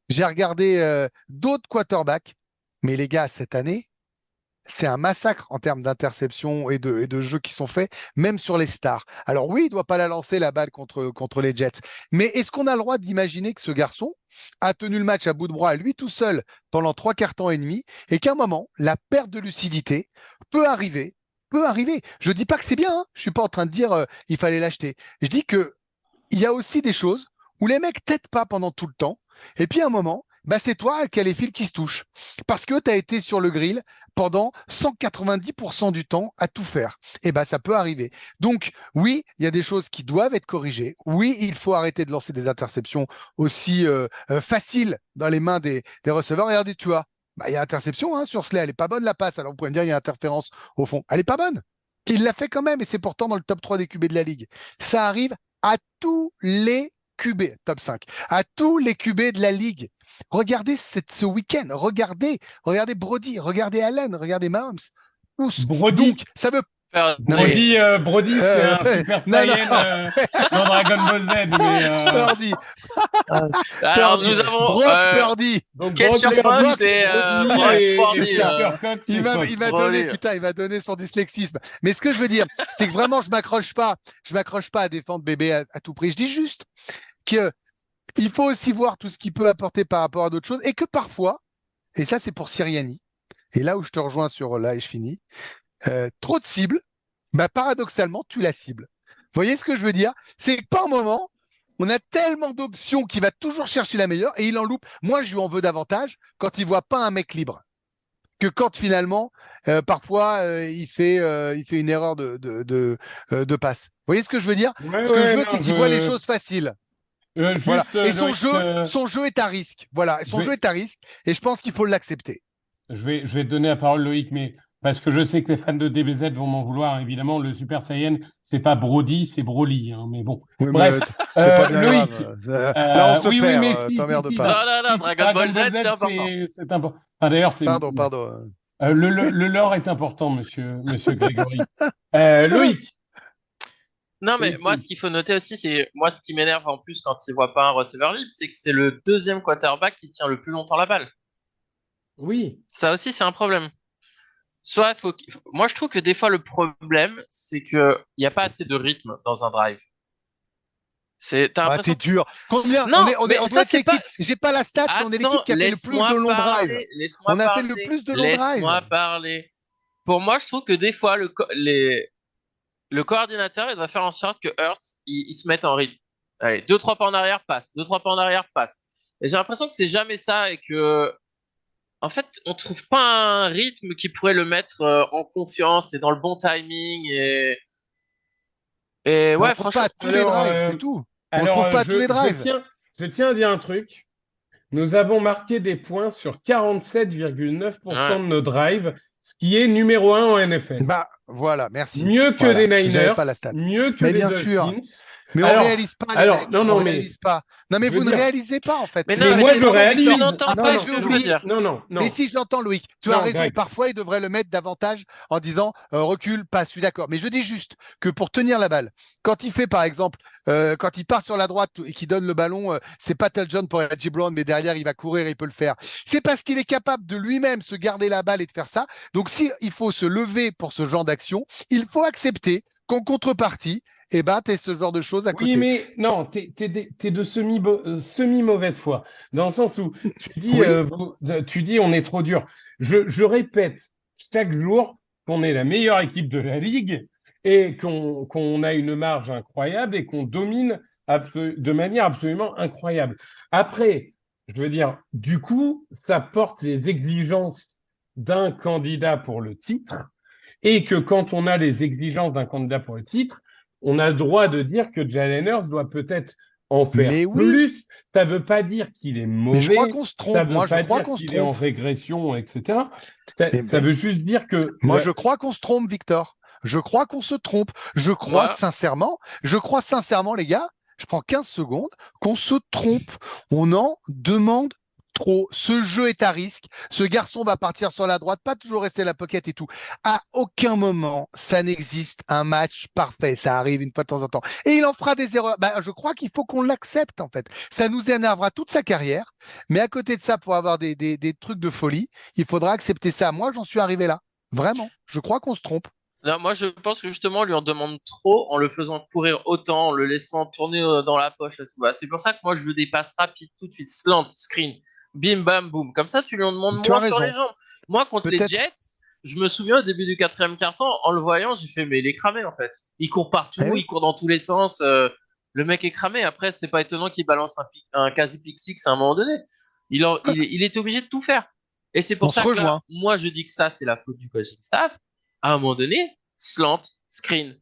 B: J'ai regardé d'autres quarterbacks. Mais les gars, cette année, c'est un massacre en termes d'interceptions et de jeux qui sont faits, même sur les stars. Alors oui, il ne doit pas la lancer la balle contre les Jets. Mais est-ce qu'on a le droit d'imaginer que ce garçon a tenu le match à bout de bras, lui tout seul, pendant 3 quarts temps et demi, et qu'à un moment, la perte de lucidité peut arriver, peut arriver. Je ne dis pas que c'est bien, hein. Je ne suis pas en train de dire il fallait l'acheter. Je dis que il y a aussi des choses où les mecs t'aident pas pendant tout le temps, et puis à un moment, bah c'est toi qui as les fils qui se touchent. Parce que tu as été sur le grill pendant 190% du temps à tout faire. Et bah ça peut arriver. Donc oui, il y a des choses qui doivent être corrigées. Oui, il faut arrêter de lancer des interceptions aussi faciles dans les mains des receveurs. Regardez, tu vois, bah, il y a interception hein, sur Slay, elle est pas bonne la passe. Alors vous pouvez me dire, il y a interférence au fond. Elle est pas bonne. Il l'a fait quand même et c'est pourtant dans le top 3 des QB de la ligue. Ça arrive à tous les QB, top 5, à tous les QB de la ligue. Regardez ce week-end, regardez Brody, regardez Allen, regardez Mahomes, tous.
D: Brody,
B: Donc, ça veut
E: Purdy.
B: Non, mais-
D: Brody, c'est un Super
B: non, non.
D: Saiyan dans Dragon Ball Z. Mais,
B: Purdy,
E: Alors,
B: Purdy,
E: nous avons
B: Brock Purdy.
D: donc
E: Catch
D: Brock
E: your
D: Purdy,
E: Fox et
D: Brody
E: Brock
D: et
E: Purdy.
B: ça.
D: Supercox,
B: Il
D: c'est
B: m'a
D: Fox.
B: donné,
E: Brody.
B: putain, il m'a donné son dyslexisme. Mais ce que je veux dire, c'est que vraiment, je m'accroche pas à défendre bébé à tout prix. Je dis juste que il faut aussi voir tout ce qu'il peut apporter par rapport à d'autres choses et que parfois, et ça c'est pour Siriani, et là où je te rejoins sur là et je finis, trop de cibles, bah paradoxalement, tu la cibles. Vous voyez ce que je veux dire? C'est que par moment, on a tellement d'options qu'il va toujours chercher la meilleure et il en loupe. Moi, je lui en veux davantage quand il voit pas un mec libre que quand finalement, parfois, il fait une erreur de passe. Vous voyez ce que je veux dire?
D: Ouais,
B: Ce que je
D: ouais,
B: veux,
D: non,
B: c'est qu'il voit les choses faciles. Voilà.
D: juste,
B: Et
D: Loïc,
B: son jeu est à risque. Voilà. Son
D: je
B: jeu
D: vais-
B: est à risque et je pense qu'il faut l'accepter.
D: je vais te donner la parole, Loïc, mais parce que je sais que les fans de DBZ vont m'en vouloir. Évidemment, le Super Saiyan, c'est pas Brody, c'est Broly. Hein, mais bon.
B: Oui,
D: Bref,
B: c'est pas bien
D: Loïc.
B: grave. Là, on se
D: Oui,
B: perd.
D: mais si,
B: T'emmerdes
D: si,
B: pas.
E: Non, Dragon Ball Z, c'est important.
D: c'est important. Enfin, d'ailleurs, c'est
B: Pardon.
D: le lore est important, monsieur Grégory. Loïc.
E: Non, mais
D: Loïc,
E: moi,
D: Loïc.
E: ce qu'il faut noter aussi, c'est moi, ce qui m'énerve en plus quand il voit pas un receveur libre, c'est que c'est le deuxième quarterback qui tient le plus longtemps la balle.
D: Oui.
E: Ça aussi, c'est un problème. Soit moi, je trouve que des fois, le problème, c'est que il y a pas assez de rythme dans un drive. T'as
B: Ah,
E: l'impression
B: t'es dur. Combien?
E: Non,
B: on
E: mais
B: doit
E: ça,
B: être
E: c'est pas.
B: l'équipe. J'ai pas la stat, mais on est l'équipe
E: Attends,
B: qui a fait le plus de long drive.
E: Laisse-moi
B: On a fait
E: parler.
B: le plus de long drive.
E: Laisse-moi parler. Pour moi, je trouve que des fois, le coordinateur, il doit faire en sorte que Hurts, il se mette en rythme. Allez, 2-3 pas en arrière, passe. 2-3 pas en arrière, passe. Et j'ai l'impression que c'est jamais ça et que, en fait, on trouve pas un rythme qui pourrait le mettre en confiance et dans le bon timing. Et
B: On
E: ouais,
B: ne trouve pas
E: franchement.
B: à tous les
D: Alors,
B: drives, c'est tout. On ne
D: alors
B: trouve pas à tous les drives.
D: je tiens à dire un truc. Nous avons marqué des points sur 47,9% de nos drives, ce qui est numéro 1 en NFL.
B: Bah, voilà, merci.
D: Mieux que
B: Voilà.
D: les
B: J'avais
D: Niners,
B: pas la stat.
D: mieux que
B: Mais
D: les
B: bien sûr.
D: Dolphins.
B: Mais on
D: Alors-
B: réalise pas, les
D: alors,
B: mecs.
D: non,
B: On
D: non, mais-
B: réalise pas. Non, mais
D: je
B: vous
D: veux
B: ne
D: dire-
B: réalisez pas, en fait.
E: Mais
D: Mais
E: non,
D: moi,
E: mais
D: je réalise.
E: tu n'entends
B: Après,
E: pas
B: je
E: ce
B: vais
E: que je veux
B: oublier.
E: dire.
D: Non.
B: Mais si j'entends Loïc, tu
D: Non,
B: as raison.
D: Greg.
B: Parfois, il devrait le mettre davantage en disant recule, passe. Je suis d'accord. Mais je dis juste que pour tenir la balle, quand il fait par exemple, quand il part sur la droite et qu'il donne le ballon, c'est pas Tel John pour Reggie Brown, mais derrière il va courir, il peut le faire. C'est parce qu'il est capable de lui-même se garder la balle et de faire ça. Donc, si il faut se lever pour ce genre d'action, il faut accepter qu'en contrepartie, eh ben, tu ce genre de choses à
D: Oui,
B: côté.
D: mais non, t'es de semi-mauvaise foi, dans le sens où tu dis,
B: Oui.
D: tu dis on est trop dur. Je répète chaque jour qu'on est la meilleure équipe de la ligue et qu'on a une marge incroyable et qu'on domine de manière absolument incroyable. Après, je veux dire, du coup, ça porte les exigences d'un candidat pour le titre et que quand on a les exigences d'un candidat pour le titre, on a le droit de dire que Jalen Hurts doit peut-être en faire
B: Mais oui.
D: plus. Ça ne veut pas dire qu'il est mauvais.
B: Mais je crois qu'on se
D: Ça
B: trompe.
D: veut
B: Moi, je
D: pas
B: crois
D: dire
B: qu'on se
D: qu'il est en
B: trompe.
D: régression, etc. Ça
B: Mais-
D: veut juste dire que...
B: Moi, je crois qu'on se trompe, Victor. Je crois qu'on se trompe. Je crois
E: Moi-
B: sincèrement, les gars, je prends 15 secondes, qu'on se trompe. On en demande trop. Ce jeu est à risque. Ce garçon va partir sur la droite, pas toujours rester la pocket et tout. À aucun moment, ça n'existe un match parfait. Ça arrive une fois de temps en temps. Et il en fera des erreurs. Bah, je crois qu'il faut qu'on l'accepte, en fait. Ça nous énervera toute sa carrière. Mais à côté de ça, pour avoir des trucs de folie, il faudra accepter ça. Moi, j'en suis arrivé là. Vraiment. Je crois qu'on se trompe.
E: Non, moi, je pense que justement, on lui en demande trop en le faisant courir autant, en le laissant tourner dans la poche et tout. Bah, c'est pour ça que moi, je veux des passes rapides tout de suite, slant, screen, bim, bam, boum. Comme ça, tu lui en demandes
B: Tu as
E: moins sur
B: raison.
E: les jambes. Moi, contre les
B: Peut-être.
E: Jets, je me souviens au début du quatrième quart-temps, en le voyant, j'ai fait, mais il est cramé en fait. Il court partout,
B: Eh oui.
E: il court dans tous les sens. Le mec est cramé. Après, c'est pas étonnant qu'il balance un quasi pick six à un moment donné. Il était obligé de tout faire. Et c'est pour
B: On
E: ça
B: se
E: que là,
B: rejoint.
E: moi, je dis que ça, c'est la faute du coaching staff. À un moment donné, slant, screen,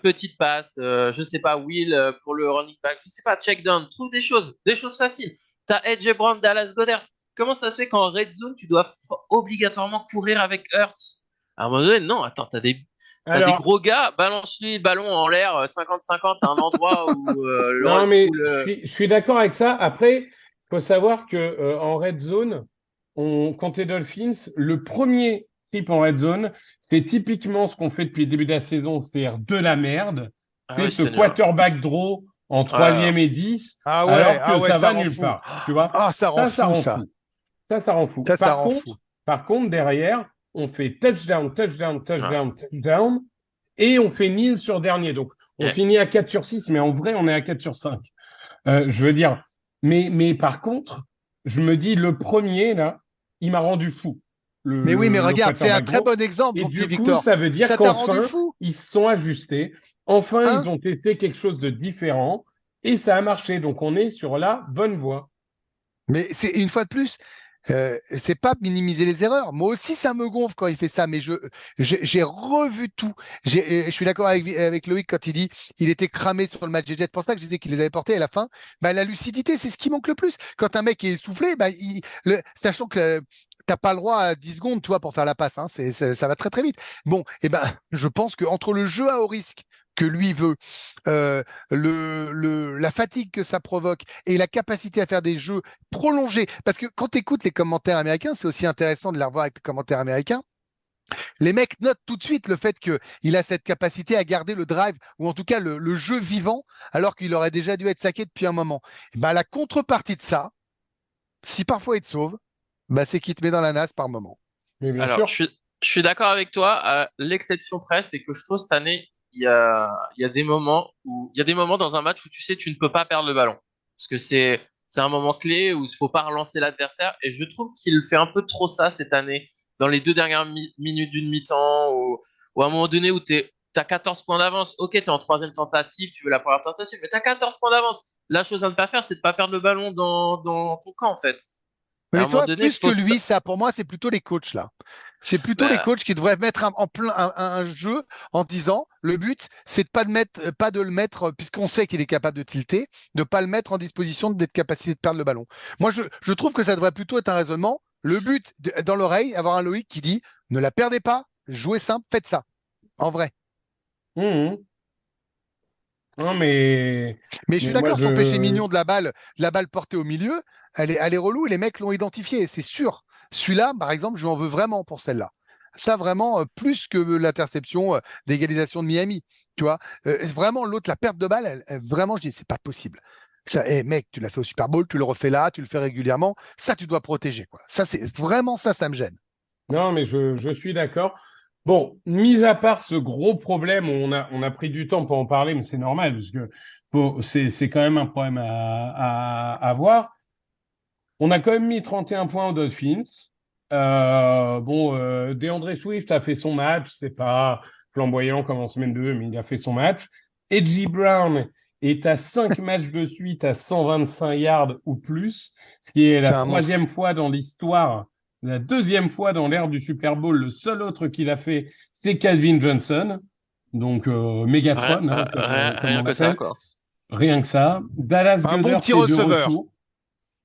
E: petite passe, je sais pas, Will pour le running back, je sais pas, check down, trouve des choses faciles. T'as AJ Brown, Dallas Goedert. Comment ça se fait qu'en red zone, tu dois obligatoirement courir avec Hurts? À un moment donné, non, attends, t'as des gros gars, balance-lui le ballon en l'air 50-50 à un endroit où le
D: Non,
E: reste
D: mais
E: coule,
D: je suis d'accord avec ça. Après, il faut savoir que en red zone, contre les Dolphins, le premier trip en red zone. C'est typiquement ce qu'on fait depuis le début de la saison, c'est-à-dire de la merde.
E: Ah
D: C'est
E: oui,
D: ce
E: c'était nul.
D: quarterback draw en 3e et 10, alors que ça
B: ça
D: va
B: rend
D: nulle
B: fou.
D: part. Tu vois,
B: Ah, ça rend
D: ça
B: fou,
D: rend
B: ça.
D: fou. Ça rend fou.
B: Ça rend fou.
D: Par contre, derrière, on fait touchdown, touchdown,
E: Ouais.
D: touchdown, touchdown, et on fait nil sur dernier. Donc, on
E: Et-
D: finit à 4 sur 6, mais en vrai, on est à 4 sur 5. Je veux dire, mais par contre, je me dis, le premier, là, il m'a rendu fou.
B: Mais oui, mais regarde, c'est un
D: quarterback
B: très
D: draw.
B: bon exemple,
D: Et
B: mon petit
D: du coup,
B: Victor.
D: ça veut dire
B: Ça t'a rendu
D: qu'enfin,
B: fou,
D: ils se sont ajustés. Enfin,
B: hein?
D: ils ont testé quelque chose de différent et ça a marché. Donc, on est sur la bonne voie.
B: Mais c'est une fois de plus, c'est pas minimiser les erreurs. Moi aussi, ça me gonfle quand il fait ça, mais j'ai revu tout. Je suis d'accord avec Loïc quand il dit il était cramé sur le match des Jets. C'est pour ça que je disais qu'il les avait portés à la fin. Bah, la lucidité, c'est ce qui manque le plus. Quand un mec est essoufflé, bah, sachant que t'as pas le droit à 10 secondes, toi, pour faire la passe, hein, ça va très très vite. Bon, et ben, je pense qu'entre le jeu à haut risque que lui veut, euh, la fatigue que ça provoque et la capacité à faire des jeux prolongés. Parce que quand tu écoutes les commentaires américains, c'est aussi intéressant de les revoir avec les commentaires américains. Les mecs notent tout de suite le fait qu'il a cette capacité à garder le drive, ou en tout cas le jeu vivant, alors qu'il aurait déjà dû être saqué depuis un moment. Et ben, la contrepartie de ça, si parfois il te sauve, bah, c'est qu'il te met dans la nasse par moment.
D: Mais bien
E: Alors,
D: sûr.
E: je suis d'accord avec toi. L'exception près, c'est que je trouve cette année, il y a des moments il y a des moments dans un match où tu sais, tu ne peux pas perdre le ballon. Parce que c'est un moment clé où il ne faut pas relancer l'adversaire. Et je trouve qu'il fait un peu trop ça cette année, dans les 2 dernières minutes d'une mi-temps, ou à un moment donné où t'as 14 points d'avance. Ok, t'es en troisième tentative, tu veux la première tentative, mais t'as 14 points d'avance. La chose à ne pas faire, c'est de pas perdre le ballon dans ton camp, en fait. À
B: Mais
E: un moment
B: soit
E: donné,
B: plus que lui, ça, pour moi, c'est plutôt les coachs là. C'est plutôt les
E: bah,
B: coachs qui devraient mettre en plein un jeu en disant le but, c'est de pas de le mettre, puisqu'on sait qu'il est capable de tilter, de pas le mettre en disposition d'être capacité de perdre le ballon. Moi, je trouve que ça devrait plutôt être un raisonnement. Le but, dans l'oreille, avoir un Loïc qui dit ne la perdez pas, jouez simple, faites ça. En vrai.
D: Mhm. Non, mais
B: Mais je suis
D: moi,
B: d'accord, son péché mignon de la balle portée au milieu, elle est relou et les mecs l'ont identifié, c'est sûr. Celui-là, par exemple, je lui en veux vraiment pour celle-là. Ça, vraiment, plus que l'interception d'égalisation de Miami. Tu vois, vraiment, l'autre, la perte de balle, vraiment, je dis, c'est pas possible. Ça, mec, tu l'as fait au Super Bowl, tu le refais là, tu le fais régulièrement. Ça, tu dois protéger, quoi. Ça, c'est vraiment ça me gêne.
D: non, mais je suis d'accord. Bon, mis à part ce gros problème, on a pris du temps pour en parler, mais c'est normal, parce que c'est quand même un problème à voir. On a quand même mis 31 points aux Dolphins. DeAndre Swift a fait son match, c'est pas flamboyant comme en semaine 2, mais il a fait son match. Edgy Brown est à 5 matchs de suite à 125 yards ou plus, ce qui est
B: C'est
D: la
B: un monstre.
D: troisième fois dans l'histoire, la deuxième fois dans l'ère du Super Bowl. Le seul autre qu'il a fait, c'est Calvin Johnson, donc Megatron, comme
E: rien
D: on
E: que ça,
D: l'appelle.
E: quoi.
D: Rien que ça. Dallas
B: Un bon
D: Goedert
B: petit
D: est de
B: receveur.
D: retour.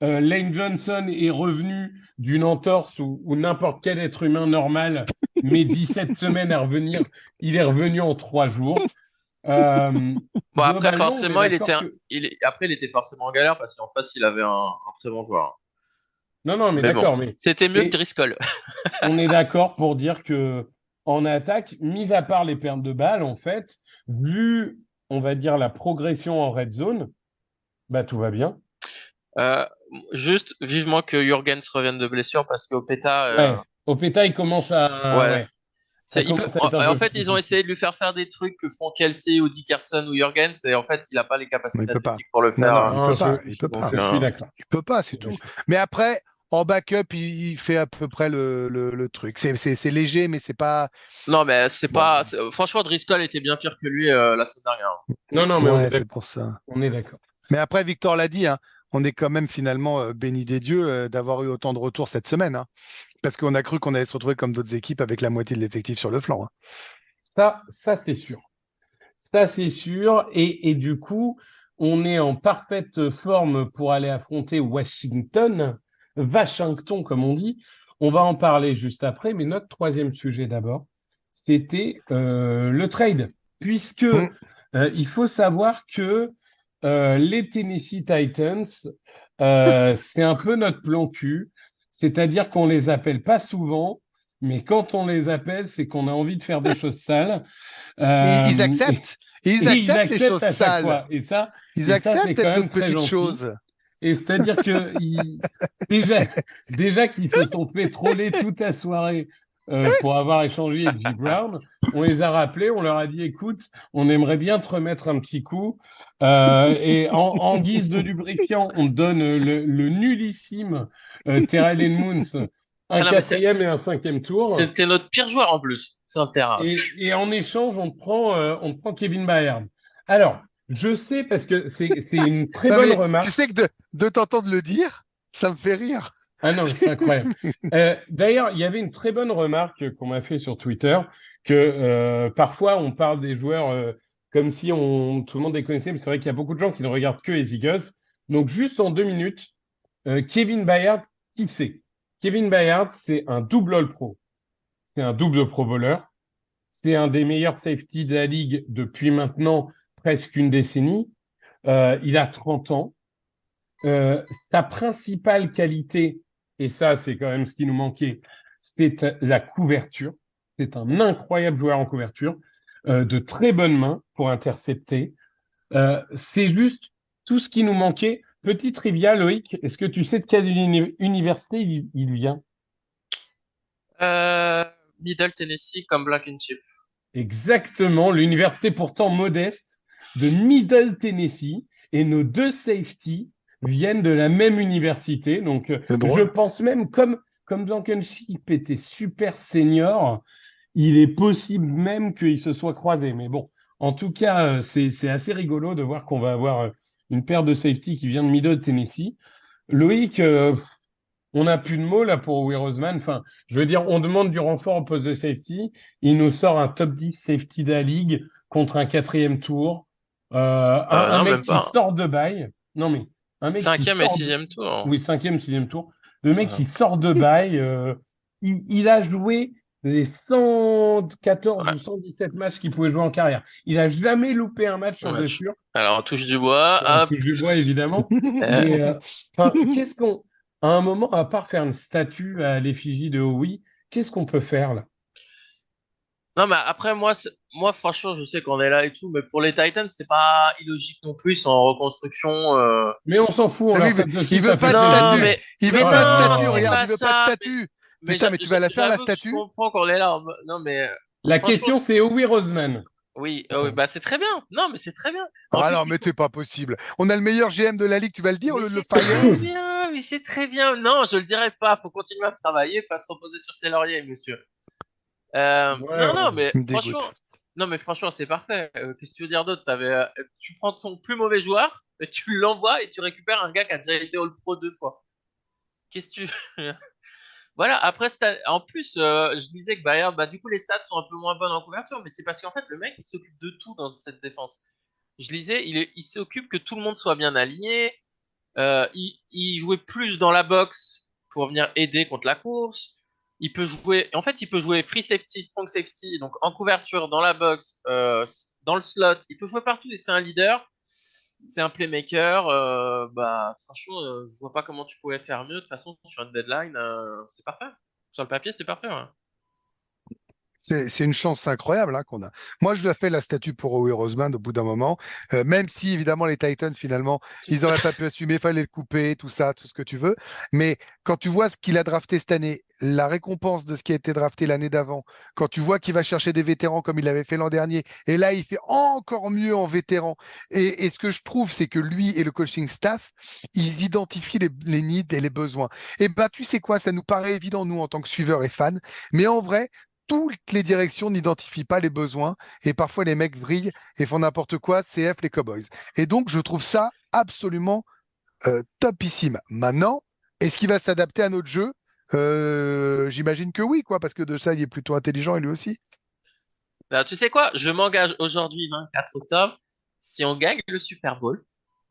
D: Lane Johnson est revenu d'une entorse où n'importe quel être humain normal met 17 semaines à revenir. Il est revenu en 3 jours.
E: Bon, après,
D: Globalement, on est
E: forcément,
D: d'accord que...
E: après, il était forcément en galère parce qu'en face, il avait un très bon joueur.
D: Non, mais
E: Mais bon,
D: d'accord.
E: c'était mieux que
D: Mais
E: Driscoll.
D: on est d'accord pour dire que en attaque, mis à part les pertes de balles, en fait, vu, on va dire, la progression en red zone, bah tout va bien.
E: Euh, Juste vivement que Jurgens revienne de blessure parce qu'Opeta,
D: Ouais. Opeta, il commence à...
E: ouais,
D: Ouais. Ça commence à être un
E: en
D: peu
E: fait,
D: plus
E: ils ont
D: difficile.
E: essayé de lui faire des trucs que font Kelsey ou Dickerson ou Jurgens et en fait, il n'a pas les
B: Mais il
E: capacités
B: peut pas.
E: athlétiques pour le
B: Non,
E: faire.
B: non, il
D: Non,
B: peut pas. Il peut
E: Donc,
B: pas.
D: je suis d'accord.
B: Il peut pas,
D: Je
B: c'est
D: suis
B: tout.
D: d'accord.
B: Mais après, en backup, il fait à peu près le truc. C'est léger, mais c'est pas.
E: non, mais c'est
B: Bon,
E: pas. Franchement, Driscoll était bien pire que lui la semaine dernière.
D: Non, mais on est
B: ouais, c'est
D: d'accord.
B: pour ça.
D: On est d'accord.
B: Mais après, Victor l'a dit, hein, on est quand même finalement béni des dieux d'avoir eu autant de retours cette semaine, hein, parce qu'on a cru qu'on allait se retrouver comme d'autres équipes avec la moitié de l'effectif sur le flanc, hein.
D: Ça c'est sûr. Ça, c'est sûr. Et du coup, on est en parfaite forme pour aller affronter Washington, comme on dit. On va en parler juste après, mais notre troisième sujet d'abord, c'était le trade, puisque
B: Mm.
D: il faut savoir que les Tennessee Titans, c'est un peu notre plan cul, c'est-à-dire qu'on les appelle pas souvent, mais quand on les appelle, c'est qu'on a envie de faire des choses sales.
B: Ils acceptent. Ils
D: et ils
B: acceptent les
D: acceptent
B: choses
D: à chaque
B: sales.
D: fois. Et ça,
B: Ils
D: c'est
B: acceptent
D: quand
B: d'être
D: même
B: d'autres
D: très
B: petites
D: gentil.
B: choses.
D: Et c'est-à-dire que déjà qu'ils se sont fait troller toute la soirée pour avoir échangé avec J. Brown, on les a rappelés, on leur a dit, écoute, on aimerait bien te remettre un petit coup. Et en guise de lubrifiant, on te donne le nullissime Terrell Moons, un
E: Ah non, mais
D: 4e et un 5e tour.
E: c'était notre pire joueur en plus sur le terrain.
D: Et en échange, on te prend Kevin Byard. Alors, je sais parce que c'est une très
B: Non,
D: bonne
B: mais tu
D: remarque.
B: sais que de t'entendre le dire, ça me fait rire.
D: Ah non, c'est incroyable. D'ailleurs, il y avait une très bonne remarque qu'on m'a fait sur Twitter que parfois on parle des joueurs comme si tout le monde les connaissait, mais c'est vrai qu'il y a beaucoup de gens qui ne regardent que les Eagles. Donc juste en 2 minutes, Kevin Byard, qui c'est? Kevin Byard, c'est un double All-Pro. C'est un double Pro Bowler. C'est un des meilleurs safety de la ligue depuis maintenant presque une décennie. Il a 30 ans. Sa principale qualité, et ça c'est quand même ce qui nous manquait, c'est la couverture. C'est un incroyable joueur en couverture, de très bonnes mains pour intercepter. C'est juste tout ce qui nous manquait. Petit trivia, Loïc, est-ce que tu sais de quelle université il vient?
E: Euh, Middle Tennessee comme Blankenship.
D: Exactement, l'université pourtant modeste de Middle Tennessee, et nos deux safety viennent de la même université. Donc,
B: C'est drôle.
D: je pense même, comme Blankenship était super senior, il est possible même qu'ils se soient croisés. Mais bon, en tout cas, c'est assez rigolo de voir qu'on va avoir une paire de safety qui vient de Middle Tennessee. Loïc, on n'a plus de mots là pour Will Roseman. Enfin, je veux dire, on demande du renfort au poste de safety. Il nous sort un top 10 safety de la ligue contre un 4e tour. Un
E: Non,
D: mec
E: même
D: qui
E: pas.
D: sort de bail. Non, mais un mec qui
E: 5e et
D: sort
E: 6e tour.
D: Oui, 5e, 6e tour. Le mec
E: Ça.
D: qui sort de bail. Il a joué les 114
E: Ouais.
D: ou 117 matchs qu'il pouvait jouer en carrière. Il a jamais loupé un match sans
E: Ouais.
D: blessure.
E: Alors, on touche du bois.
D: On
E: Hop.
D: touche du bois, évidemment.
E: Euh,
D: Mais enfin, qu'est-ce qu'on, à un moment, à part faire une statue à l'effigie de Howie, qu'est-ce qu'on peut faire là?
E: Non, mais après, moi, franchement, je sais qu'on est là et tout, mais pour les Titans, c'est pas illogique non plus. Ils sont en reconstruction.
D: Mais on s'en fout, on
B: Ah
D: leur
B: oui, mais
D: tape dessus,
B: il veut
D: ça fait
B: pas de
E: Non,
B: statue.
D: plaisir.
B: Il
E: mais
B: veut
D: Oh
B: pas de
D: là
E: non,
B: statue,
D: là.
E: c'est
B: regarde,
E: pas
B: il veut pas de
E: ça.
B: statue.
E: Mais
B: Putain, mais tu vas la faire la
E: j'avoue que je
B: statue?
E: comprends qu'on est là. Non, mais
D: La
E: franchement,
D: question, c'est Howie Roseman.
E: oui, oui, bah c'est très bien. Non, mais c'est très bien. En
B: Ah
E: plus,
B: non, mais c'est pas possible. On a le meilleur GM de la ligue, tu vas le dire, au
E: mais
B: lieu de le
E: c'est très
B: fire?
E: bien, mais c'est très bien. Non, je le dirai pas. Faut continuer à travailler, pas se reposer sur ses lauriers, monsieur.
D: Ouais,
E: Non,
D: ouais.
E: non, mais
B: Tu me
E: franchement,
B: dégoûtes.
E: non, mais franchement, c'est parfait. Qu'est-ce que tu veux dire d'autre? Tu prends ton plus mauvais joueur, et tu l'envoies et tu récupères un gars qui a déjà été All Pro 2 fois. Qu'est-ce que tu veux? Voilà. Après, en plus, je disais que Bayard, bah du coup, les stats sont un peu moins bonnes en couverture, mais c'est parce qu'en fait, le mec, il s'occupe de tout dans cette défense. Je lisais, il s'occupe que tout le monde soit bien aligné. Il jouait plus dans la boxe pour venir aider contre la course. Il peut jouer free safety, strong safety, donc en couverture, dans la boxe, dans le slot. Il peut jouer partout et c'est un leader, c'est un playmaker. Bah, franchement, je vois pas comment tu pouvais faire mieux. De toute façon, sur une deadline, c'est parfait. Sur le papier, c'est parfait. Ouais.
B: C'est une chance incroyable hein, qu'on a. Moi, je lui ai fait la statue pour Howie Roseman au bout d'un moment, même si évidemment les Titans, finalement, ils n'auraient pas pu assumer, il fallait le couper, tout ça, tout ce que tu veux. Mais quand tu vois ce qu'il a drafté cette année, la récompense de ce qui a été drafté l'année d'avant, quand tu vois qu'il va chercher des vétérans comme il avait fait l'an dernier, et là, il fait encore mieux en vétéran. Et ce que je trouve, c'est que lui et le coaching staff, ils identifient les needs et les besoins. Et bah, tu sais quoi, ça nous paraît évident, nous, en tant que suiveurs et fans, mais en vrai, toutes les directions n'identifient pas les besoins et parfois les mecs vrillent et font n'importe quoi, CF les Cowboys. Et donc, je trouve ça absolument topissime. Maintenant, est-ce qu'il va s'adapter à notre jeu? J'imagine que oui, quoi, parce que de ça, il est plutôt intelligent et lui aussi.
E: Bah, tu sais quoi? Je m'engage aujourd'hui, 24 octobre. Si on gagne le Super Bowl,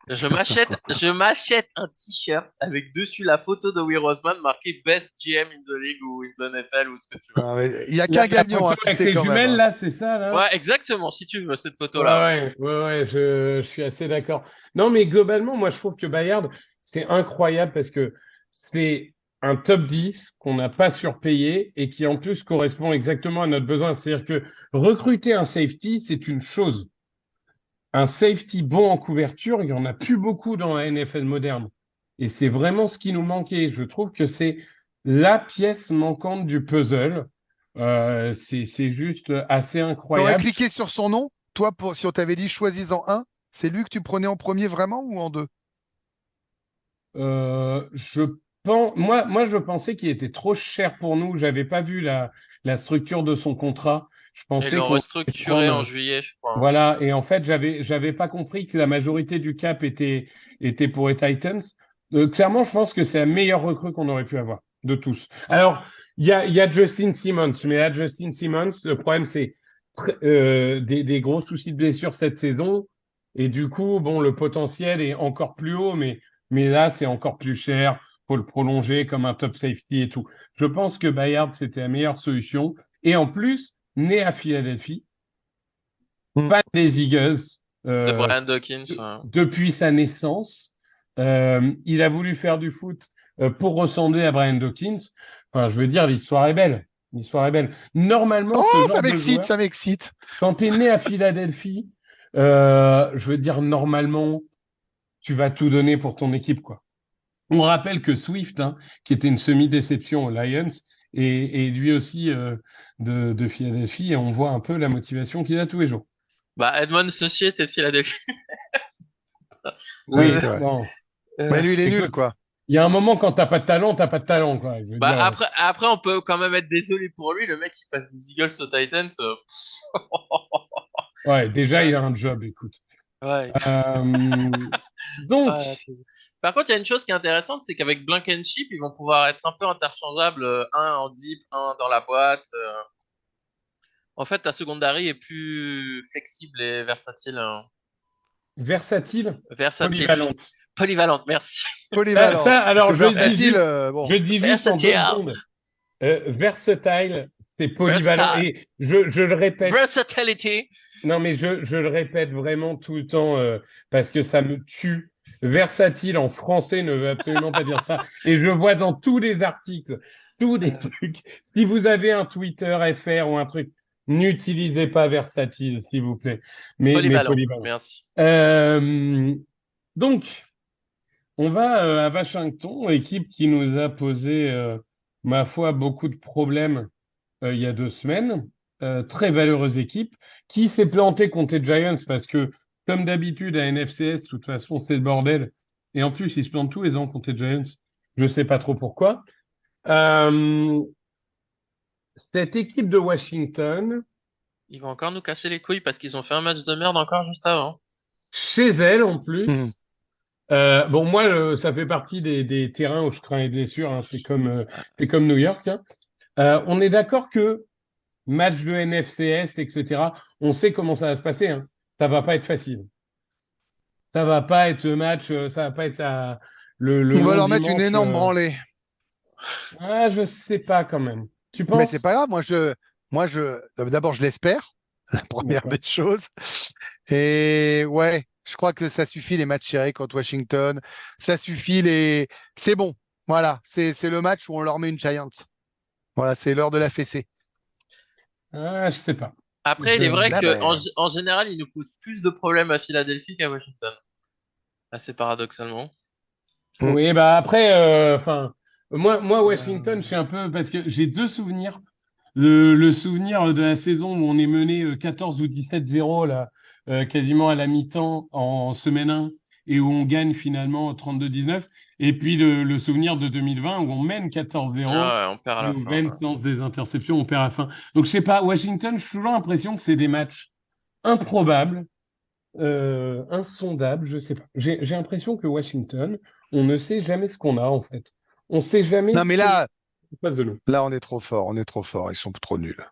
E: je m'achète un t-shirt avec dessus la photo de Will Roseman marqué Best GM in the League ou in the NFL ou ce que tu veux.
B: Ah, mais il n'y a
D: La
B: qu'un gagnant,
D: photo
B: hein, tu
D: avec
B: sais
D: les
B: quand même.
D: jumelles,
B: Hein.
D: là, c'est ça, là?
E: Ouais, exactement, si tu veux, cette
D: Ouais,
E: photo-là. Ouais.
D: ouais, je suis assez d'accord. Non, mais globalement, moi, je trouve que Bayard, c'est incroyable parce que c'est un top 10 qu'on n'a pas surpayé et qui en plus correspond exactement à notre besoin. C'est-à-dire que recruter un safety, c'est une chose. Un safety bon en couverture, il n'y en a plus beaucoup dans la NFL moderne. Et c'est vraiment ce qui nous manquait. Je trouve que c'est la pièce manquante du puzzle. C'est juste assez
B: T'aurais
D: incroyable.
B: cliqué sur son nom, toi, si on t'avait dit choisis-en un, c'est lui que tu prenais en premier vraiment ou en deux?
D: Je moi, je pensais qu'il était trop cher pour nous. J'avais pas vu la structure de son contrat. Je
E: Ils
D: pensais
E: l'ont
D: qu'on allait
E: restructuré en
D: prendre.
E: juillet, je crois, hein.
D: Voilà. Et en fait, j'avais pas compris que la majorité du cap était pour les Titans. Clairement, je pense que c'est la meilleure recrue qu'on aurait pu avoir de tous. Alors, il y a Justin Simmons, mais là, Justin Simmons, le problème, c'est des gros soucis de blessure cette saison. Et du coup, bon, le potentiel est encore plus haut, mais là, c'est encore plus cher. Faut le prolonger comme un top safety et tout. Je pense que Bayard, c'était la meilleure solution. Et en plus, né à Philadelphie,
B: Hmm.
D: fan des Eagles
E: De
D: euh,
E: Brian Dawkins.
D: depuis sa naissance. Il a voulu faire du foot pour ressembler à Brian Dawkins. Enfin, je veux dire, l'histoire est belle. L'histoire est belle. Normalement,
B: Oh,
D: ce
B: ça
D: genre de
B: m'excite,
D: joueur,
B: ça m'excite.
D: quand tu es né à Philadelphie, je veux dire, normalement, tu vas tout donner pour ton équipe, quoi. On rappelle que Swift, hein, qui était une semi-déception aux Lions, et lui aussi de Philadelphie, et on voit un peu la motivation qu'il a tous les jours.
E: Bah, Edmond Sochi était de Philadelphie.
B: Ouais,
D: Oui,
B: c'est vrai.
D: bon,
B: Mais lui, il est nul,
D: écoute,
B: quoi.
D: il y a un moment quand t'as pas de talent, quoi. Je veux
E: Bah,
D: dire,
E: après, on peut quand même être désolé pour lui. Le mec, qui passe des Eagles aux Titans.
D: ouais, déjà, il
E: Ouais,
D: a un job, écoute.
E: ouais.
D: Euh, donc,
E: Ah, par contre, il y a une chose qui est intéressante, c'est qu'avec Blankenship, ils vont pouvoir être un peu interchangeables, un en zip, un dans la boîte. En fait, ta secondary est plus flexible et versatile, hein.
D: versatile,
E: Versatile,
D: polyvalente.
E: polyvalente, merci.
B: Polyvalente. Parce que
D: Alors,
B: versatile,
D: je dis juste en deux
E: Versatile,
D: secondes. Versatile, c'est polyvalent.
E: versatile,
D: Et je le répète.
E: versatility.
D: Non, mais je le répète vraiment tout le temps parce que ça me tue. Versatile en français ne veut absolument pas dire ça. Et je vois dans tous les articles, tous les trucs. Si vous avez un Twitter FR ou un truc, n'utilisez pas versatile, s'il vous plaît. Mais
E: Polyvalent,
D: polyvalent.
E: merci.
D: Euh, donc, on va à Washington, équipe qui nous a posé, ma foi, beaucoup de problèmes il y a 2 semaines. Très valeureuse équipe qui s'est plantée contre les Giants parce que, comme d'habitude, à NFCS, de toute façon, c'est le bordel. Et en plus, ils se plantent tous les ans contre les Giants. Je ne sais pas trop pourquoi. Euh, cette équipe de Washington,
E: Ils vont encore nous casser les couilles parce qu'ils ont fait un match de merde encore juste avant.
D: chez elle en
B: Hmm.
D: plus, bon, moi, ça fait partie des terrains où je crains les blessures, hein. C'est comme New York, hein. On est d'accord que match de NFCS, etc., on sait comment ça va se passer, hein. Ça va pas être facile. Ça va pas être match, ça va pas être le
B: On va
D: long
B: leur mettre une
D: dimanche.
B: énorme branlée.
D: Ah, je sais pas quand même. Tu
B: Mais c'est
D: penses?
B: pas grave, d'abord, je l'espère, la première
D: D'accord.
B: des choses. Et ouais, je crois que ça suffit les matchs serrés contre Washington. Ça suffit c'est bon. Voilà, c'est le match où on leur met une Giant. Voilà, c'est l'heure de la fessée.
D: Ah, je sais pas.
E: Après, il est
D: Je...
E: vrai
B: Ah
E: que
B: ben,
E: en général, ils nous posent plus de problèmes à Philadelphie qu'à Washington. Assez paradoxalement.
B: hmm.
D: Oui, bah après, enfin, moi, Washington, je suis un peu parce que j'ai deux souvenirs. Le souvenir de la saison où on est mené 14 ou 17-0 là, quasiment à la mi-temps en semaine 1 et où on gagne finalement 32-19. Et puis le souvenir de 2020 où on mène 14-0
E: Ah ouais, on perd à
D: et
E: la
D: où
E: fin,
D: Vance
E: là.
D: lance des interceptions, on perd à la fin. Donc je sais pas, Washington, j'ai toujours l'impression que c'est des matchs improbables, insondables, je sais pas. J'ai l'impression que Washington, on ne sait jamais ce qu'on a en fait. On sait jamais
B: Non, mais
D: ce qui
B: là,
D: se passe de nous.
B: là, on est trop fort, on est trop fort. Ils sont trop nuls.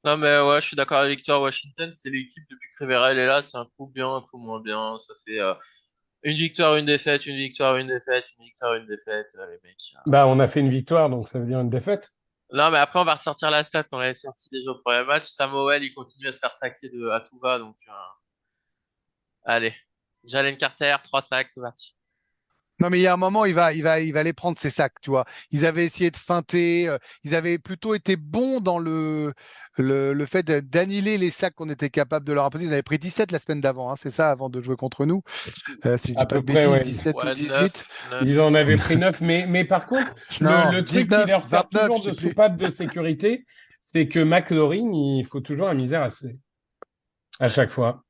E: Non, mais ouais, je suis d'accord avec toi. Washington, c'est l'équipe depuis que Rivera est là. C'est un coup bien, un coup moins bien. Ça fait une victoire, une défaite, une victoire, une défaite, une victoire, une défaite, les mecs.
D: Bah, on a fait une victoire, donc ça veut dire une défaite.
E: Non, mais après, on va ressortir la stat qu'on avait sorti déjà au premier match. Samuel, il continue à se faire saquer à tout va. Donc, allez. Jalen Carter, 3 sacs, c'est parti.
B: Non, mais il y a un moment, il va aller prendre ses sacs, tu vois. Ils avaient essayé de feinter, ils avaient plutôt été bons dans le fait d'annihiler les sacs qu'on était capable de leur imposer. Ils avaient pris 17 la semaine d'avant, hein, c'est ça, avant de jouer contre nous. Si je dis
D: À
B: pas
D: peu
B: de
D: près,
B: bêtises,
D: ouais.
B: 17 ou
E: Ouais,
B: 18.
E: 9.
D: Ils en avaient pris 9, mais par contre,
B: Non,
D: le truc qui
B: 19,
D: leur sert
B: 29,
D: toujours
B: je sais
D: de
B: plus.
D: soupape de sécurité, c'est que McLaurin, il faut toujours un misère à
E: Ouais.
D: chaque fois.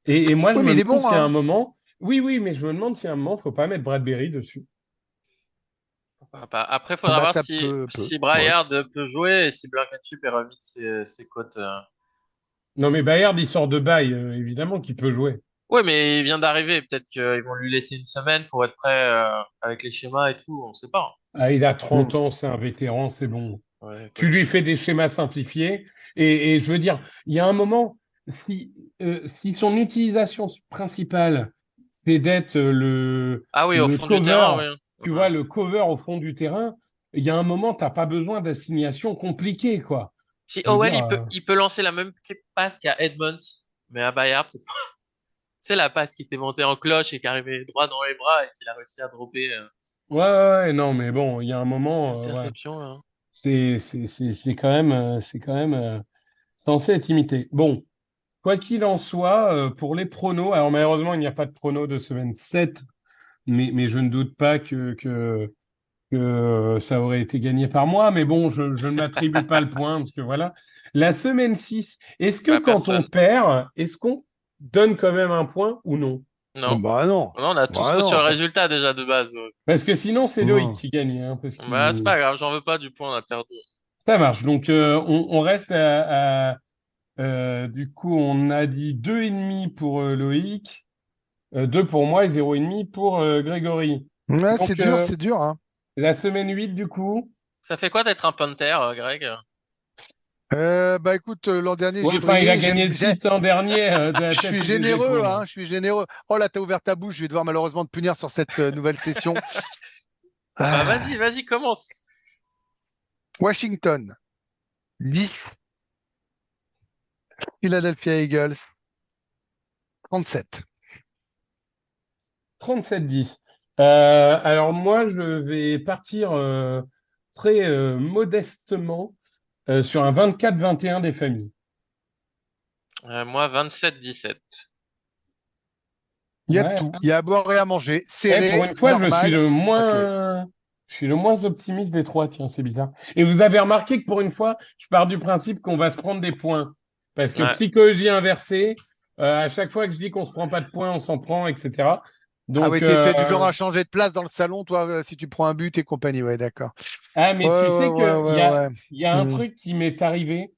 D: Et moi, je
B: Oui,
D: me
B: mais il est
D: demande
B: bon,
D: s'il y a un
B: hein.
D: moment. Oui, oui, mais je me demande s'il y a un moment, faut pas mettre Bradbury dessus.
E: Pourquoi pas. Après, il
B: Ah
E: faudra
B: bah
E: voir
B: ça
E: si,
B: peut.
E: si
B: Ouais.
E: Braillard peut jouer et si Blankenship est remis de ses côtes.
D: Non, mais Bayard, il sort de bail, évidemment qu'il peut jouer.
E: Oui, mais il vient d'arriver. Peut-être qu'ils vont lui laisser une semaine pour être prêt avec les schémas et tout. On ne sait pas.
D: Ah, il a
B: Mm.
D: 30 ans, c'est un vétéran, c'est bon.
E: Ouais,
D: Tu lui
E: écoute.
D: fais des schémas simplifiés. Et je veux dire, il y a un moment, si son utilisation principale, c'est d'être
E: Ah oui, au
D: le
E: fond du terrain, oui.
D: tu
E: Ouais.
D: vois, le cover au fond du terrain, il y a un moment, tu n'as pas besoin d'assignation compliquée, quoi.
E: Si
D: Je veux
E: Howell,
D: dire,
E: il peut lancer la même passe qu'à Edmonds, mais à Bayard, c'est la passe qui était montée en cloche et qui arrivait droit dans les bras et qu'il a réussi à dropper
D: ouais, ouais, ouais, non, mais bon, il y a un
E: petite
D: moment, ouais,
E: interception, là.
D: c'est quand même, censé être imité. Bon, quoi qu'il en soit, pour les pronos, alors malheureusement, il n'y a pas de pronos de semaine 7. Mais je ne doute pas que ça aurait été gagné par moi. Mais bon, je ne m'attribue pas le point parce que voilà. La semaine 6, est-ce que
E: Bah,
D: quand on
E: personne.
D: perd, est-ce qu'on donne quand même un point ou non?
E: Non.
B: Bah non.
E: Non, on a tous
B: Bah
E: faux sur le
B: non.
E: résultat déjà de base. Donc.
D: Parce que sinon, c'est Loïc
B: Non.
D: qui gagne, hein, parce
E: Bah, c'est
D: qu'il...
E: pas grave, j'en veux pas du point, on a perdu.
D: Ça marche. Donc, on reste du coup, on a dit 2,5 pour Loïc, 2 pour moi et 0,5 pour Grégory.
B: Ouais,
D: Donc,
B: c'est dur, hein.
D: la semaine 8, du coup...
E: Ça fait quoi d'être un punter, Greg?
B: Bah écoute, l'an dernier
D: Ouais,
B: j'ai
D: enfin, il a
B: brillé,
D: gagné le titre l'an dernier de la
B: je
D: tête
B: suis
D: ou des
B: généreux,
D: épaules.
B: hein, je suis généreux. Oh là, t'as ouvert ta bouche, je vais devoir malheureusement te punir sur cette nouvelle session.
E: Ah bah
B: Ah.
E: vas-y, vas-y, commence.
B: Washington, 10, Philadelphia Eagles, 37.
D: 37-10. Alors moi, je vais partir très modestement sur un 24-21 des familles.
E: Moi, 27-17.
B: Il y a de
D: Ouais.
B: tout, il y a à boire et à manger,
D: Pour
B: serré,
D: une fois,
B: normal. Ok.
D: je suis le moins optimiste des trois. Tiens, c'est bizarre. Et vous avez remarqué que pour une fois, je pars du principe qu'on va se prendre des points. Parce que
E: Ouais.
D: psychologie inversée, à chaque fois que je dis qu'on se prend pas de points, on s'en prend, etc.
B: Ah
D: Donc,
B: ouais, t'es du genre à changer de place dans le salon, toi, si tu prends un but et compagnie, ouais, d'accord.
D: ah,
B: Ouais,
D: mais tu
B: ouais,
D: sais
B: ouais,
D: qu'il
B: ouais,
D: y a,
B: ouais.
D: il y a un
B: Hmm,
D: truc qui m'est arrivé,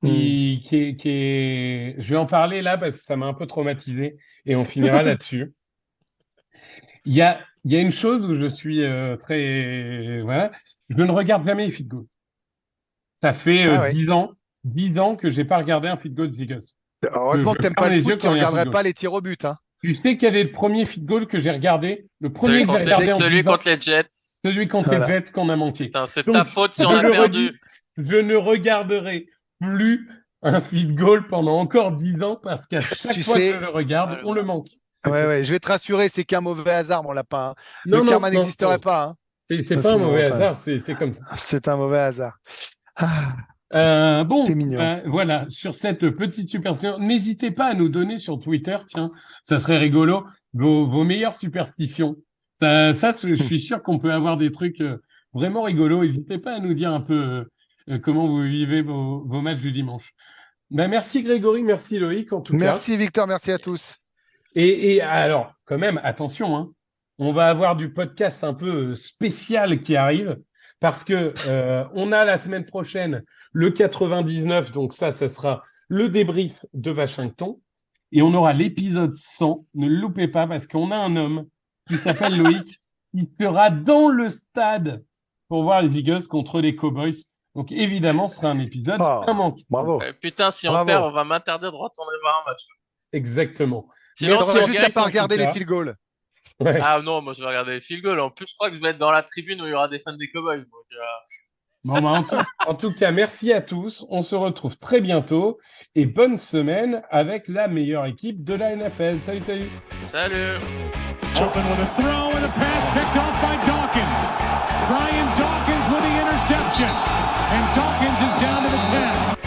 B: hmm.
D: qui est... Je vais en parler là parce que ça m'a un peu traumatisé et on finira là-dessus. Il y a une chose où je suis très... Voilà, je ne regarde jamais les feed goals. Ça fait
B: Ah ouais.
D: 10 ans que j'ai pas regardé un feed goal des Eagles.
B: Heureusement
D: Je
B: que t'aimes pas
D: ferme
B: le
D: les yeux
B: foot, tu
D: quand il y a un feed
B: regarderais
D: goal.
B: pas les tirs au but, hein.
D: Tu sais quel est le premier feed goal que j'ai regardé? Le
E: Celui
D: premier que j'ai
E: contre les,
D: regardé en
E: celui
D: 10 ans,
E: contre les Jets.
D: celui contre les
B: Voilà.
D: Jets qu'on a manqué.
E: Putain, c'est ta
D: Donc,
E: faute si
D: je
E: on a
D: le
E: perdu.
D: redis, je ne regarderai plus un feed goal pendant encore 10 ans parce qu'à chaque
B: Tu
D: fois que je
B: sais,
D: le regarde, on le manque. C'est
B: ouais,
D: tout.
B: ouais, je vais te rassurer, c'est qu'un mauvais hasard, mon lapin, hein. Le
D: Non, non,
B: karma
D: non,
B: n'existerait
D: non.
B: pas, hein.
D: C'est
B: Ah,
D: pas un
B: sinon,
D: mauvais
B: enfin,
D: hasard, c'est comme ça.
B: c'est un mauvais hasard. Ah, t'es
D: Bon,
B: mignon.
D: ben, voilà, sur cette petite superstition, n'hésitez pas à nous donner sur Twitter, tiens, ça serait rigolo, vos meilleures superstitions. Je suis sûr qu'on peut avoir des trucs vraiment rigolos. N'hésitez pas à nous dire un peu comment vous vivez vos matchs du dimanche. Ben, merci Grégory, merci Loïc en tout cas.
B: Merci Victor, merci à tous.
D: Et alors, quand même, attention, hein, on va avoir du podcast un peu spécial qui arrive parce que on a la semaine prochaine le 99, donc ça sera le débrief de Washington. Et on aura l'épisode 100, ne le loupez pas parce qu'on a un homme qui s'appelle Loïc, qui sera dans le stade pour voir les Eagles contre les Cowboys. Donc évidemment, ce sera un épisode
B: Oh,
D: immanquable.
B: bravo,
E: Putain, si on perd,
B: bravo.
E: on va m'interdire de retourner voir un match.
D: Exactement.
E: Sinon, si
B: T'auras
E: on
D: Merci à
B: juste à
E: gagne.
D: tous
B: pas
D: en tout
B: regarder les
D: cas.
B: field goals.
D: Ouais.
E: Ah non, moi je vais regarder les field goals. En plus, je crois que je vais être dans la tribune où il y aura des fans des Cowboys. Donc,
D: Bon, bah, en tout cas, merci à tous. On se retrouve très bientôt et bonne semaine avec la meilleure équipe de la NFL. Salut, salut.
E: Salut.
A: Open with a throw and a pass picked off by Dawkins. Brian Dawkins with the interception. And Dawkins is down to the 10.